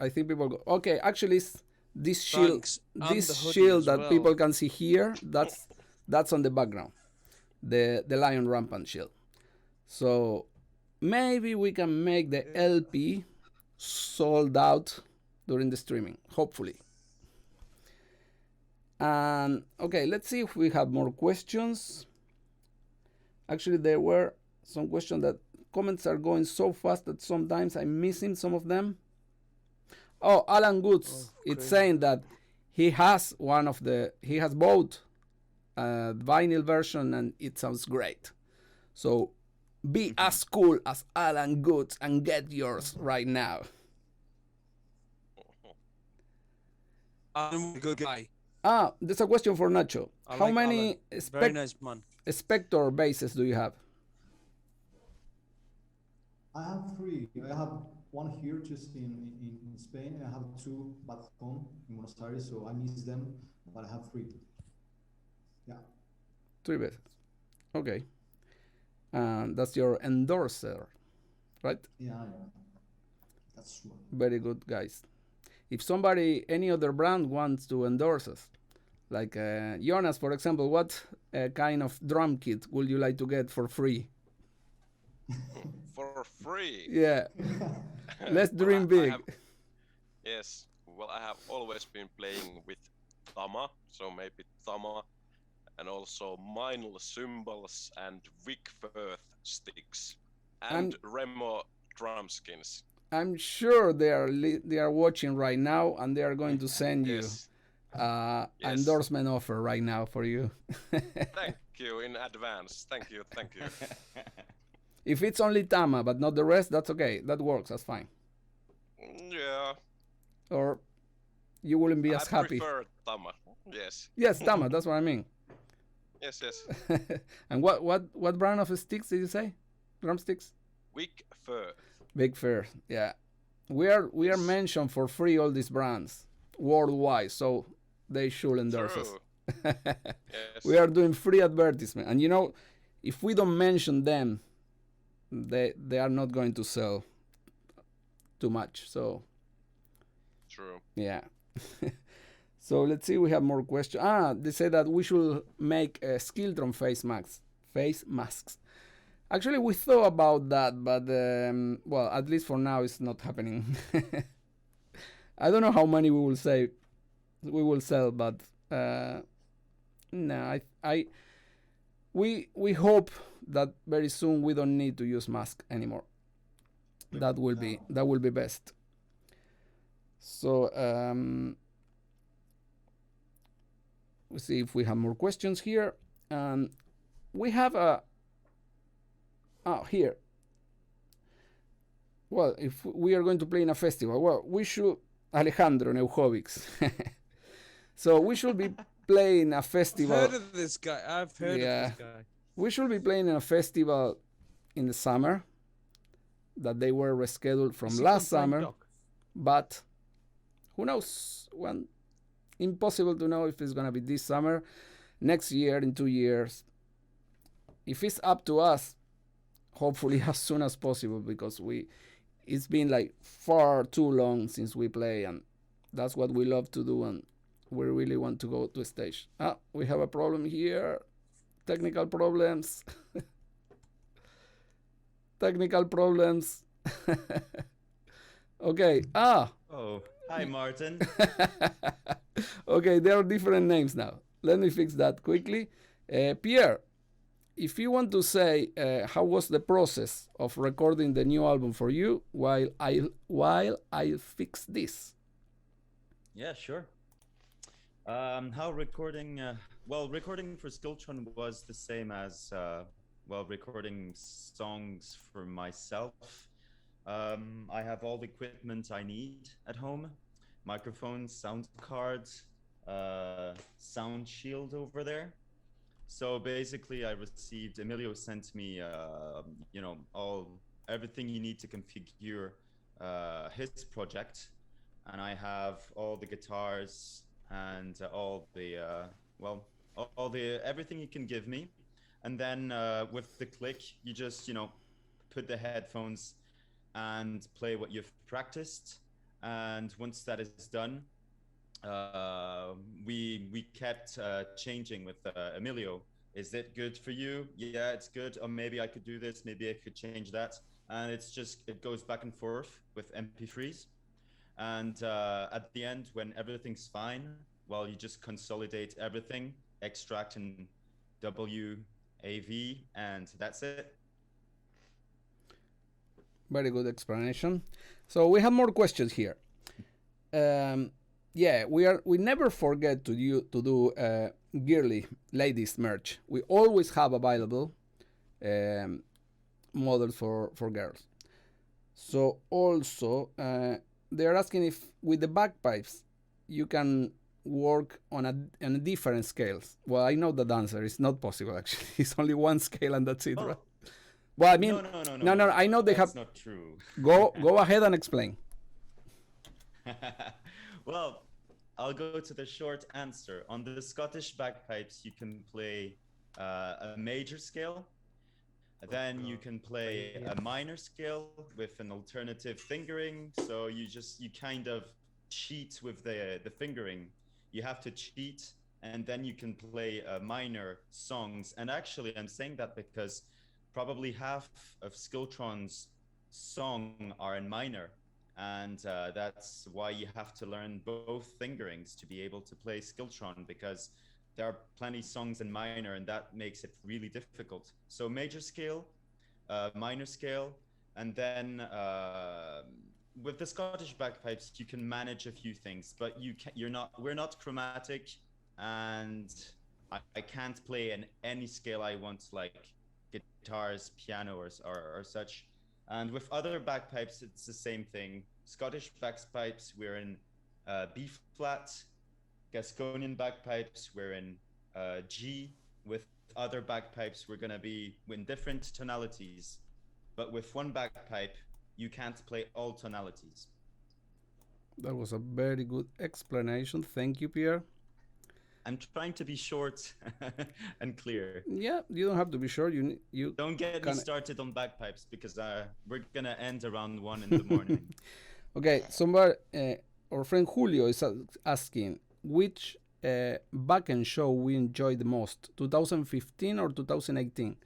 S1: I think people go. Okay, actually, this shield,
S4: Thanks. And
S1: this
S4: the hoodie
S1: shield
S4: as
S1: that
S4: well.
S1: people can see here, that's on the background, the lion rampant shield. So maybe we can make the LP sold out during the streaming, hopefully. And okay, let's see if we have more questions. Actually, there were some questions that comments are going so fast that sometimes I'm missing some of them. Oh, Alan Goods, it's saying that he has he has bought a vinyl version and it sounds great. So be as cool as Alan Goods and get yours right now.
S4: I'm a good guy.
S1: There's a question for Nacho.
S4: I
S1: How
S4: like
S1: many
S4: Alan. Very nice man.
S1: Spectre bases do you have?
S3: I have 3. I have one here just in Spain, and I have 2 back home in Buenos Aires, so I miss them, but I have 3. Yeah.
S1: 3 bases. Okay. And that's your endorser, right?
S3: Yeah. That's true.
S1: Very good, guys. If somebody, any other brand wants to endorse us, like Jonas, for example, what kind of drum kit would you like to get for free?
S5: For free?
S1: Yeah. Let's dream big.
S5: Yes. Well, I have always been playing with Tama, so maybe Tama, and also Minel cymbals and Vic Firth sticks, and Remo drum skins.
S1: I'm sure they are watching right now, and they are going to send you endorsement offer right now for you.
S5: Thank you in advance. Thank you.
S1: If it's only Tama but not the rest, that's okay. That works. That's fine.
S5: Yeah.
S1: Or you wouldn't be as happy.
S5: I prefer Tama. Yes.
S1: Yes, Tama. That's what I mean.
S5: Yes.
S1: And what brand of sticks did you say? Drumsticks?
S5: Vic Firth.
S1: Big Fair, yeah. We are mentioned for free, all these brands worldwide, so they should endorse us.
S5: Yes.
S1: We are doing free advertisement, and if we don't mention them, they are not going to sell too much. So
S5: True.
S1: yeah. So let's see. We have more questions. They say that we should make Skiltron face masks. Actually, we thought about that, but well, at least for now, it's not happening. I don't know how many we will sell, but no, we hope that very soon we don't need to use mask anymore. That will be best. So we'll see if we have more questions here. We have a. Here. Well, if we are going to play in a festival, well, we should. Alejandro Neujovics. So we should be playing a festival.
S4: I've heard of this guy. I've heard of this guy.
S1: We should be playing in a festival in the summer that they were rescheduled from last summer. But who knows? Impossible to know if it's going to be this summer. next year, in 2 years. If it's up to us, hopefully as soon as possible, because it's been like far too long since we play, and that's what we love to do, and we really want to go to a stage. We have a problem here. Technical problems. Technical problems. Okay.
S2: Oh, hi, Martin.
S1: Okay, there are different names now. Let me fix that quickly. Pierre, if you want to say how was the process of recording the new album for you while I fix this.
S2: Yeah, sure. How recording? Recording for Skiltron was the same as recording songs for myself. I have all the equipment I need at home: microphones, sound cards, sound shield over there. So basically, I received. Emilio sent me, everything you need to configure his project, and I have all the guitars and all the everything you can give me, and then with the click, you just put the headphones and play what you've practiced, and once that is done, we kept changing with Emilio. Is it good for you? Yeah, it's good. Or maybe I could do this. Maybe I could change that. And it goes back and forth with MP3s. And at the end, when everything's fine, well, you just consolidate everything, extract in WAV, and that's it.
S1: Very good explanation. So we have more questions here. Yeah, we never forget to do girly ladies merch. We always have available models for girls. So also they're asking if with the bagpipes you can work on a different scales. Well, I know the answer. It's not possible actually. It's only one scale and that's it, right? Well, I mean, no. I know they have.
S2: That's not true.
S1: Go ahead and explain.
S2: Well, I'll go to the short answer. On the Scottish bagpipes, you can play a major scale. Then you can play a minor scale with an alternative fingering. So you kind of cheat with the fingering. You have to cheat, and then you can play minor songs. And actually, I'm saying that because probably half of Skiltron's song are in minor. And that's why you have to learn both fingerings to be able to play Skiltron, because there are plenty songs in minor, and that makes it really difficult. So major scale, minor scale, and then with the Scottish bagpipes, you can manage a few things, but we're not chromatic, and I can't play in any scale I want, like guitars, piano, or such. And with other bagpipes, it's the same thing. Scottish bagpipes, we're in B flat. Gasconian bagpipes, we're in G. With other bagpipes, we're going to be in different tonalities. But with one bagpipe, you can't play all tonalities.
S1: That was a very good explanation. Thank you, Pierre.
S2: I'm trying to be short and clear.
S1: Yeah, you don't have to be short. You
S2: don't get me started on bagpipes, because we're gonna end around 1 in the morning.
S1: Okay, our friend Julio is asking which backend show we enjoyed the most, 2015 or 2018.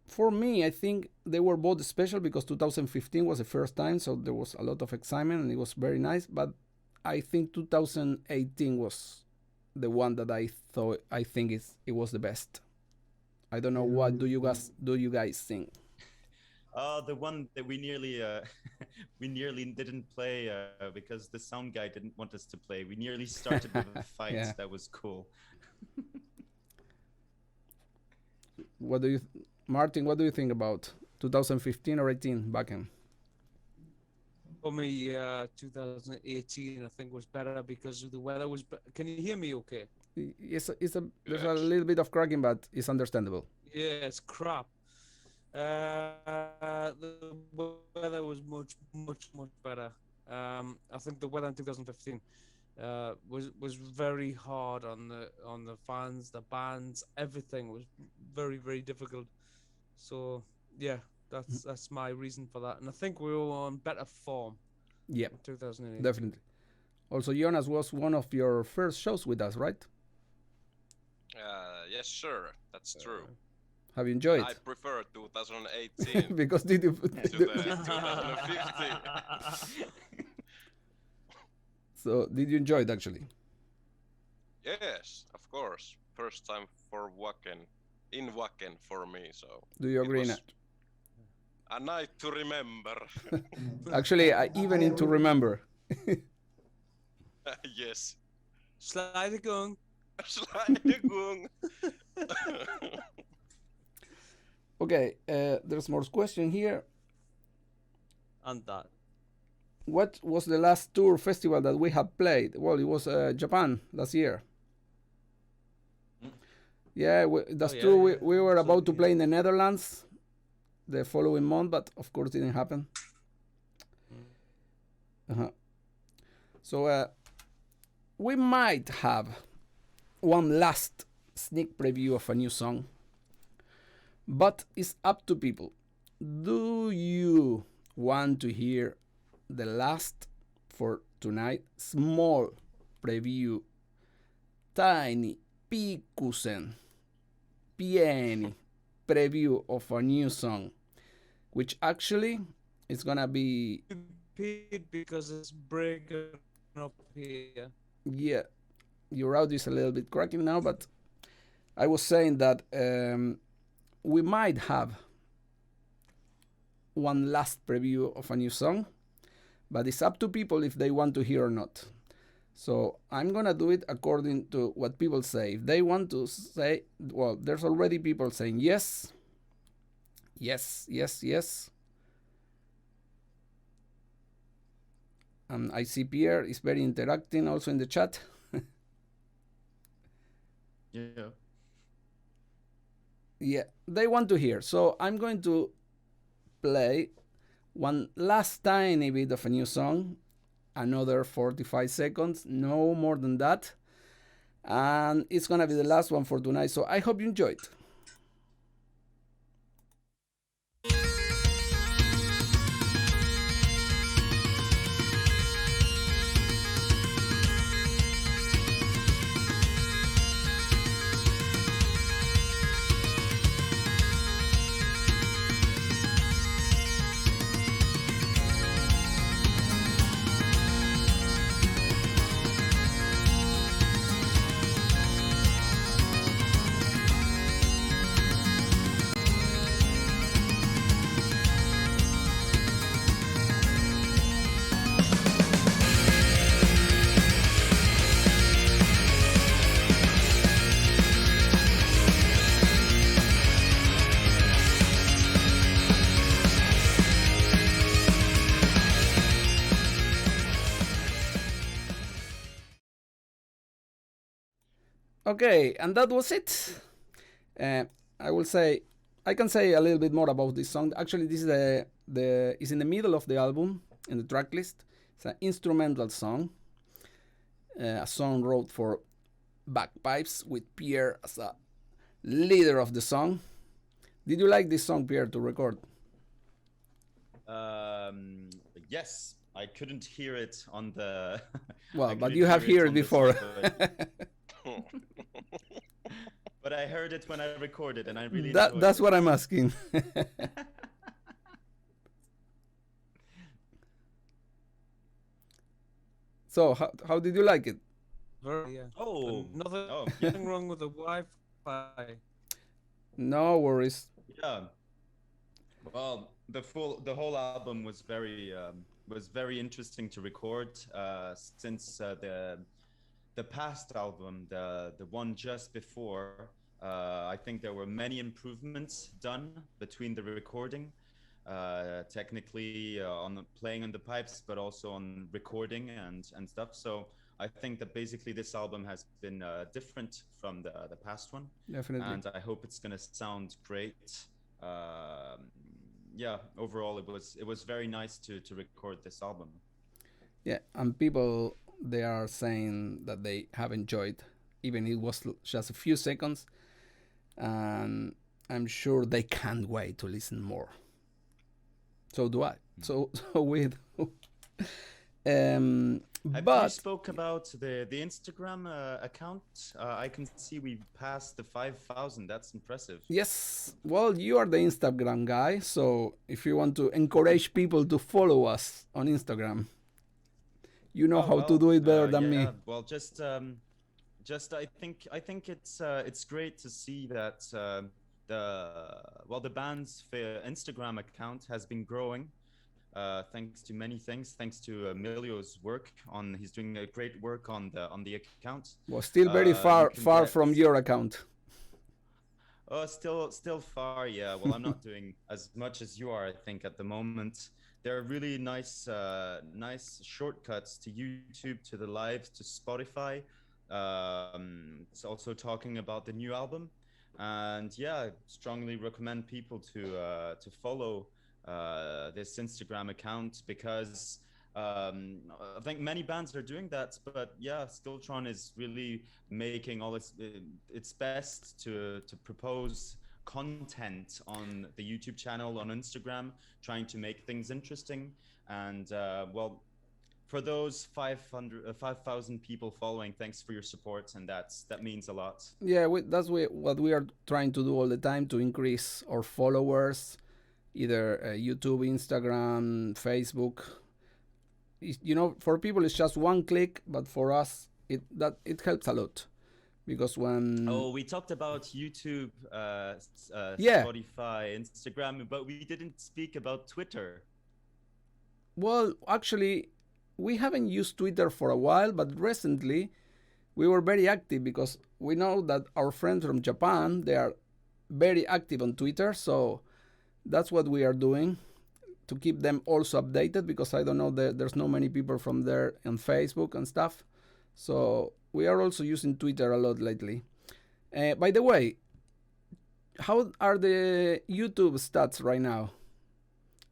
S1: For me, I think they were both special because 2015 was the first time, so there was a lot of excitement and it was very nice. But I think 2018 was the one that I think it was the best. I don't know, what do you guys think?
S2: The one that we nearly didn't play because the sound guy didn't want us to play. We nearly started with a fight. Yeah. That was cool.
S1: Martin, what do you think about 2015 or 18 backend?
S4: For me, 2018 I think was better because the weather was. Can you hear me? Okay.
S1: There's a little bit of cracking, but it's understandable.
S4: Yeah, it's crap. The weather was much better. I think the weather in 2015 was very hard on the fans, the bands, everything was very very difficult. So yeah, that's my reason for that, and I think we were on better form
S1: Yeah,
S4: in 2018.
S1: definitely. Also, Jonas was one of your first shows with us, right?
S5: Yes, sure, that's true.
S1: Have you
S5: And
S1: enjoyed?
S5: I prefer 2018
S1: Because did you?
S5: to the 2015.
S1: So did you enjoy it actually?
S5: Yes, of course. First time for Wacken, in Wacken for me, so
S1: Do you
S5: it
S1: agree,
S5: was
S1: Nat?
S5: a night to remember.
S1: Actually, I even need to remember.
S5: Yes.
S4: Slidegung.
S5: Slidegung.
S1: Okay, there's more question here.
S4: And that.
S1: What was the last tour festival that we have played? Well, it was Japan last year. Yeah, that's true. We were about to play in the Netherlands the following month, but of course didn't happen. So we might have one last sneak preview of a new song, but it's up to people. Do you want to hear the last for tonight? Small preview, tiny, pikkusen, pieni preview of a new song, which actually is gonna be.
S4: Repeat because it's breaking up here.
S1: Yeah, your audio is a little bit cracking now, but I was saying that we might have one last preview of a new song, but it's up to people if they want to hear or not. So I'm gonna do it according to what people say. If they want to say, well, there's already people saying yes, yes, yes, yes. I see Pierre is very interacting also in the chat.
S2: Yeah.
S1: Yeah, they want to hear. So I'm going to play one last tiny bit of a new song, another 45 seconds, no more than that. And it's gonna be the last one for tonight. So I hope you enjoyed. Okay, and that was it. I will say, I can say a little bit more about this song. Actually, this is the is in the middle of the album in the track list. It's an instrumental song, a song wrote for bagpipes with Pierre as a leader of the song. Did you like this song, Pierre, to record?
S2: Yes, I couldn't hear it on the.
S1: Well, but you have heard it before.
S2: But I heard it when I recorded, and I really
S1: that's what I'm asking. So how did you like it?
S4: Yeah.
S2: Oh,
S4: nothing wrong with the Wi-Fi.
S1: No worries.
S2: Yeah. Well, the whole album was very interesting to record. Since the past album, the one just before, I think there were many improvements done between the recording, technically on playing on the pipes, but also on recording and stuff. So I think that basically this album has been different from the past one.
S1: Definitely.
S2: And I hope it's gonna sound great. Yeah, overall it was very nice to record this album.
S1: Yeah, and people they are saying that they have enjoyed, even it was just a few seconds, and I'm sure they can't wait to listen more. So do I. So we do.
S2: You
S1: But
S2: spoke about the Instagram account. I can see we passed the 5,000. That's impressive.
S1: yes, well, you are the Instagram guy, so if you want to encourage people to follow us on Instagram, you know how to do it better than me.
S2: Well, just I think it's great to see that the band's Instagram account has been growing. Thanks to many things, thanks to Emilio's work on, he's doing a great work on the account.
S1: Well, still very far from your account.
S2: Oh, still far, yeah. Well, I'm not doing as much as you are, I think, at the moment. There are really nice shortcuts to YouTube, to the lives, to Spotify. It's also talking about the new album, and yeah, I strongly recommend people to follow this Instagram account, because I think many bands are doing that, but yeah, Skiltron is really making all its best to propose content on the YouTube channel, on Instagram, trying to make things interesting. And well, for those 5,000 people following, thanks for your support, and that means a lot.
S1: Yeah, that's what we are trying to do all the time, to increase our followers, either YouTube, Instagram, Facebook. You know, for people it's just one click, but for us it helps a lot, because when
S2: we talked about YouTube,
S1: yeah,
S2: Spotify, Instagram, but we didn't speak about Twitter.
S1: Well, actually, we haven't used Twitter for a while, but recently we were very active, because we know that our friends from Japan, they are very active on Twitter, so that's what we are doing, to keep them also updated, because I don't know, there's no many people from there on Facebook and stuff. So we are also using Twitter a lot lately. By the way, how are the YouTube stats right now,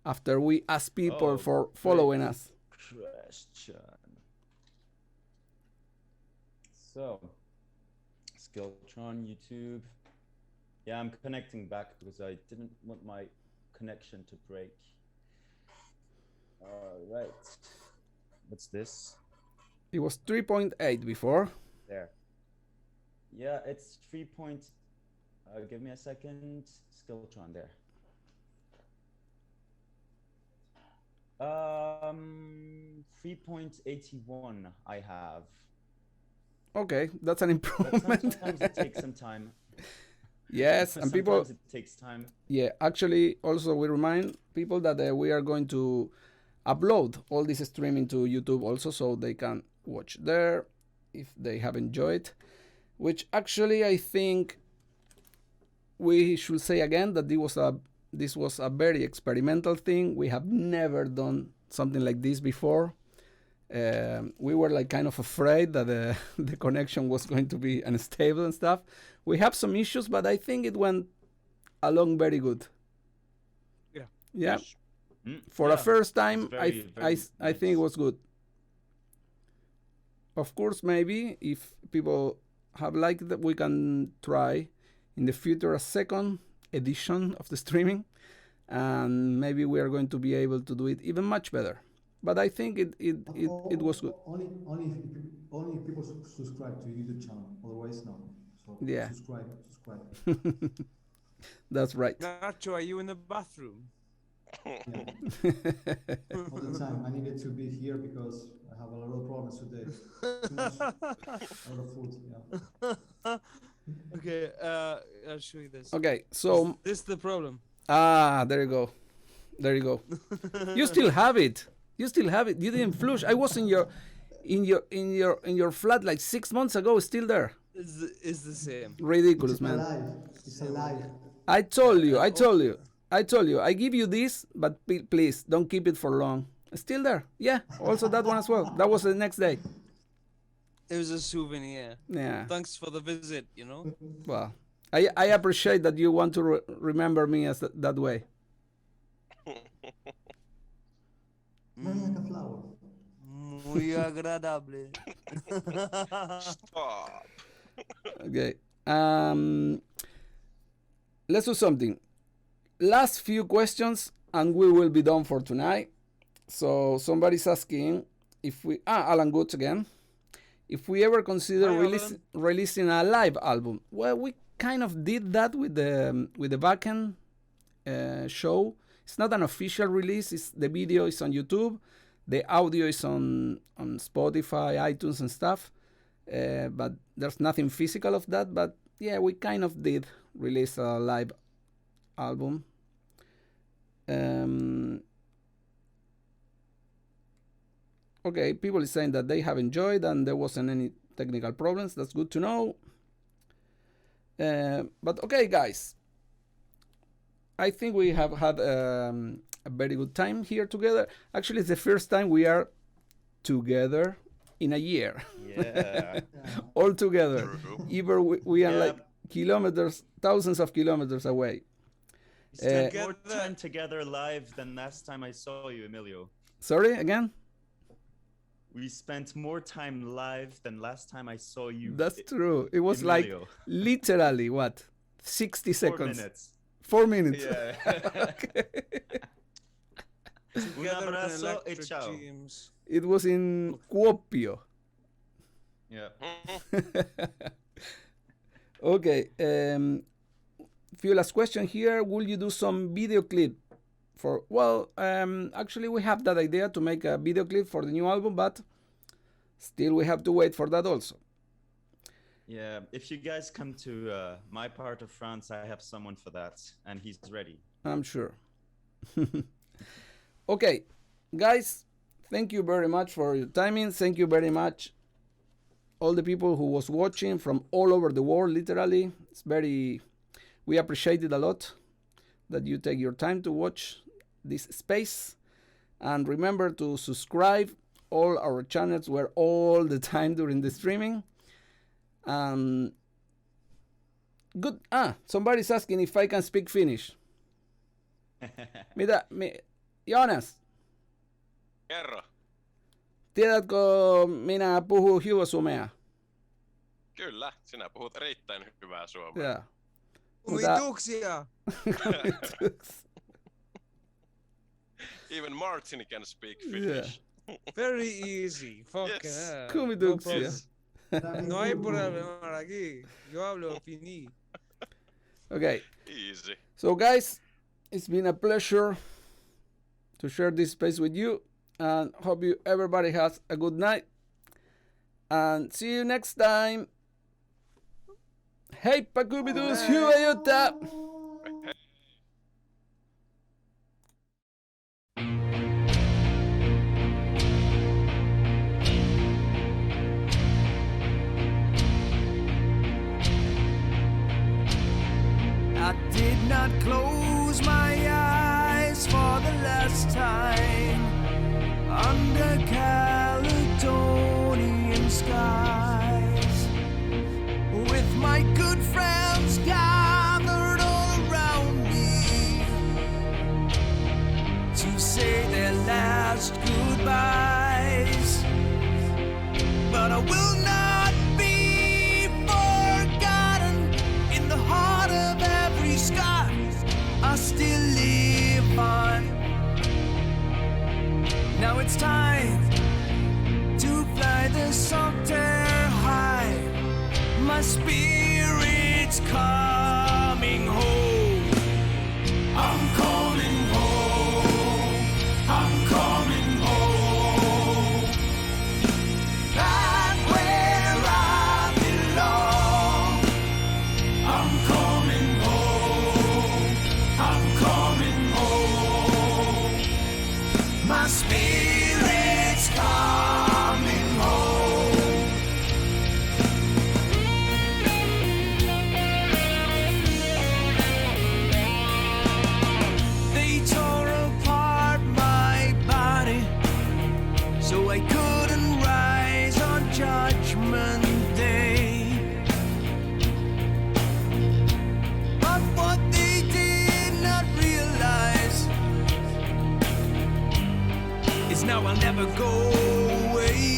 S1: after we ask people for following us?
S2: Question. So, Skiltron YouTube. Yeah, I'm connecting back because I didn't want my connection to break. All right. What's this?
S1: It was 3.8 before.
S2: There. Yeah, it's 3. Give me a second. Skiltron there. 3.81 I have.
S1: Okay, that's an improvement.
S2: But sometimes it takes some time.
S1: Yes, and people.
S2: Sometimes it takes time.
S1: Yeah, actually, also we remind people that we are going to upload all this streaming to YouTube also, so they can watch there if they have enjoyed. Which actually, I think we should say again that this was a very experimental thing. We have never done something like this before. We were like kind of afraid that the connection was going to be unstable and stuff. We have some issues, but I think it went along very good.
S4: Yeah.
S1: Yeah.
S2: Yes.
S1: For
S2: yeah,
S1: a first time,
S2: very
S1: I
S2: nice.
S1: think it was good. Of course, maybe if people have liked it, we can try in the future a second edition of the streaming, and maybe we are going to be able to do it even much better. But I think it was good.
S3: Only if people subscribe to YouTube channel. Otherwise, no. So
S1: Yeah.
S3: subscribe.
S1: That's right.
S4: Nacho, are you in the bathroom?
S3: Yeah. All the time. I needed to be here because I have a lot of problems today. Too much, a lot of food. Yeah.
S4: Okay, I'll show you this.
S1: Okay, so
S4: This is the problem.
S1: there you go. You still have it. You didn't flush. I was in your flat like 6 months ago. It's still there.
S4: It's the same.
S1: Ridiculous,
S3: It's
S1: man.
S3: alive. It's alive.
S1: I told you. I give you this, but please don't keep it for long. It's still there. Yeah. Also that one as well. That was the next day.
S4: It was a souvenir.
S1: Yeah.
S4: Thanks for the visit, you know?
S1: Well, I appreciate that you want to remember me as that way.
S3: Like a flower.
S4: Muy agradable.
S5: Stop.
S1: Okay. Let's do something. Last few questions and we will be done for tonight. So somebody's asking if we Alan Goods again. If we ever consider
S4: Hi,
S1: releasing a live album. Well, we kind of did that with the backend show. It's not an official release. The video is on YouTube. The audio is on Spotify, iTunes, and stuff. But there's nothing physical of that. But yeah, we kind of did release a live album. Okay, people is saying that they have enjoyed and there wasn't any technical problems. That's good to know. But okay, guys, I think we have had a very good time here together. Actually, it's the first time we are together in a year.
S2: Yeah.
S1: All together.
S5: True.
S1: Even we are
S2: Yeah.
S1: like kilometers, thousands of kilometers away.
S2: We spent more
S4: Together.
S2: time together live than last time I saw you, Emilio.
S1: Sorry, again?
S2: We spent more time live than last time I saw you.
S1: That's true. It was like
S2: Emilio.
S1: literally, what? 60
S2: 4
S1: seconds.
S2: minutes.
S1: 4 minutes.
S2: Yeah.
S1: Okay.
S2: Un
S4: Together with
S2: abrazo e
S4: electric
S2: ciao.
S4: James.
S1: It was in Kuopio.
S2: Yeah.
S1: Okay. Few last question here. Will you do some video clip for? Well, actually, we have that idea to make a video clip for the new album, but still we have to wait for that also.
S2: Yeah. If you guys come to my part of France, I have someone for that, and he's ready.
S1: I'm sure. Okay, guys, thank you very much for your timing. Thank you very much, all the people who was watching from all over the world. Literally, we appreciate it a lot that you take your time to watch this space. And remember to subscribe. All our channels were all the time during the streaming. Good. Somebody's asking if I can speak Finnish. Joonas,
S5: Kerro.
S1: tiedätkö minä puhun hiuosumea?
S5: Kyllä, sinä puhut erittäin hyvää suomea.
S1: Yeah.
S4: Kumituksia.
S5: Even Martin can speak Finnish.
S4: Very easy. Fucking
S5: Yes.
S4: hell.
S1: Kumituksia.
S4: problem. No hay problema aquí. Yo hablo fini.
S1: Okay,
S5: Easy.
S1: so guys, it's been a pleasure to share this space with you, and hope everybody has a good night, and see you next time. Heippa Kubidus, hyvää jutta!
S6: I did not close my eyes for the last time under Caledonian skies, with my good friends gathered all around me to say their last goodbyes. But I will not be forgotten. In the heart of every sky, I still live on. Now it's time to fly the solitaire high. My spirit's coming home. I'm coming home. I'm coming home. Back where I belong. I'm coming home. I'm coming home. My spirit's coming home. They tore apart my body so I couldn't rise on Judgment Day. But what they did not realize is now I'll never go away.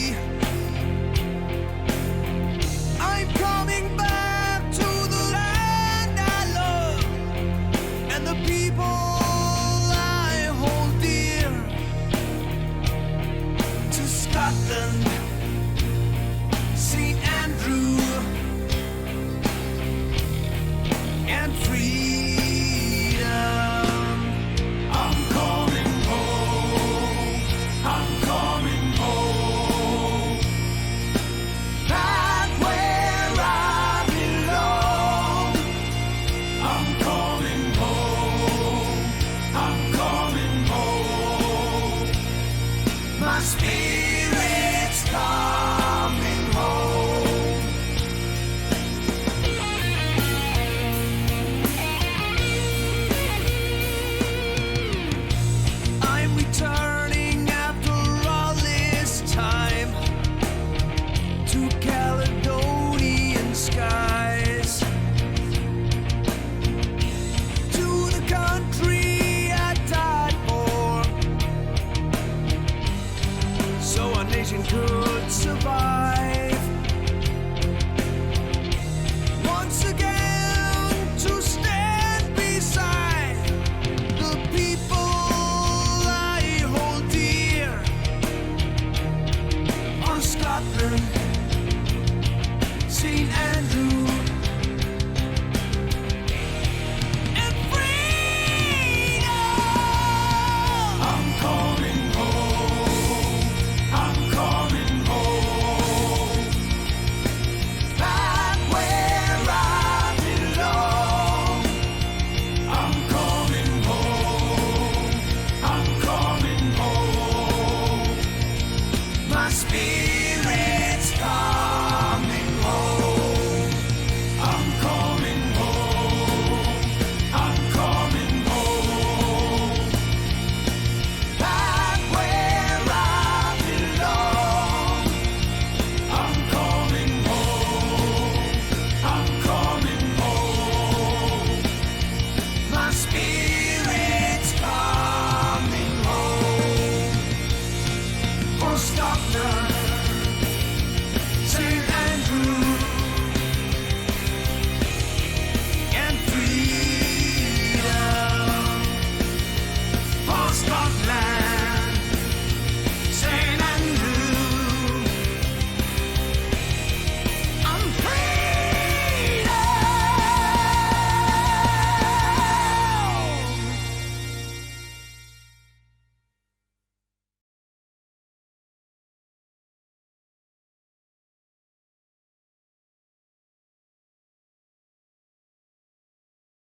S6: sun.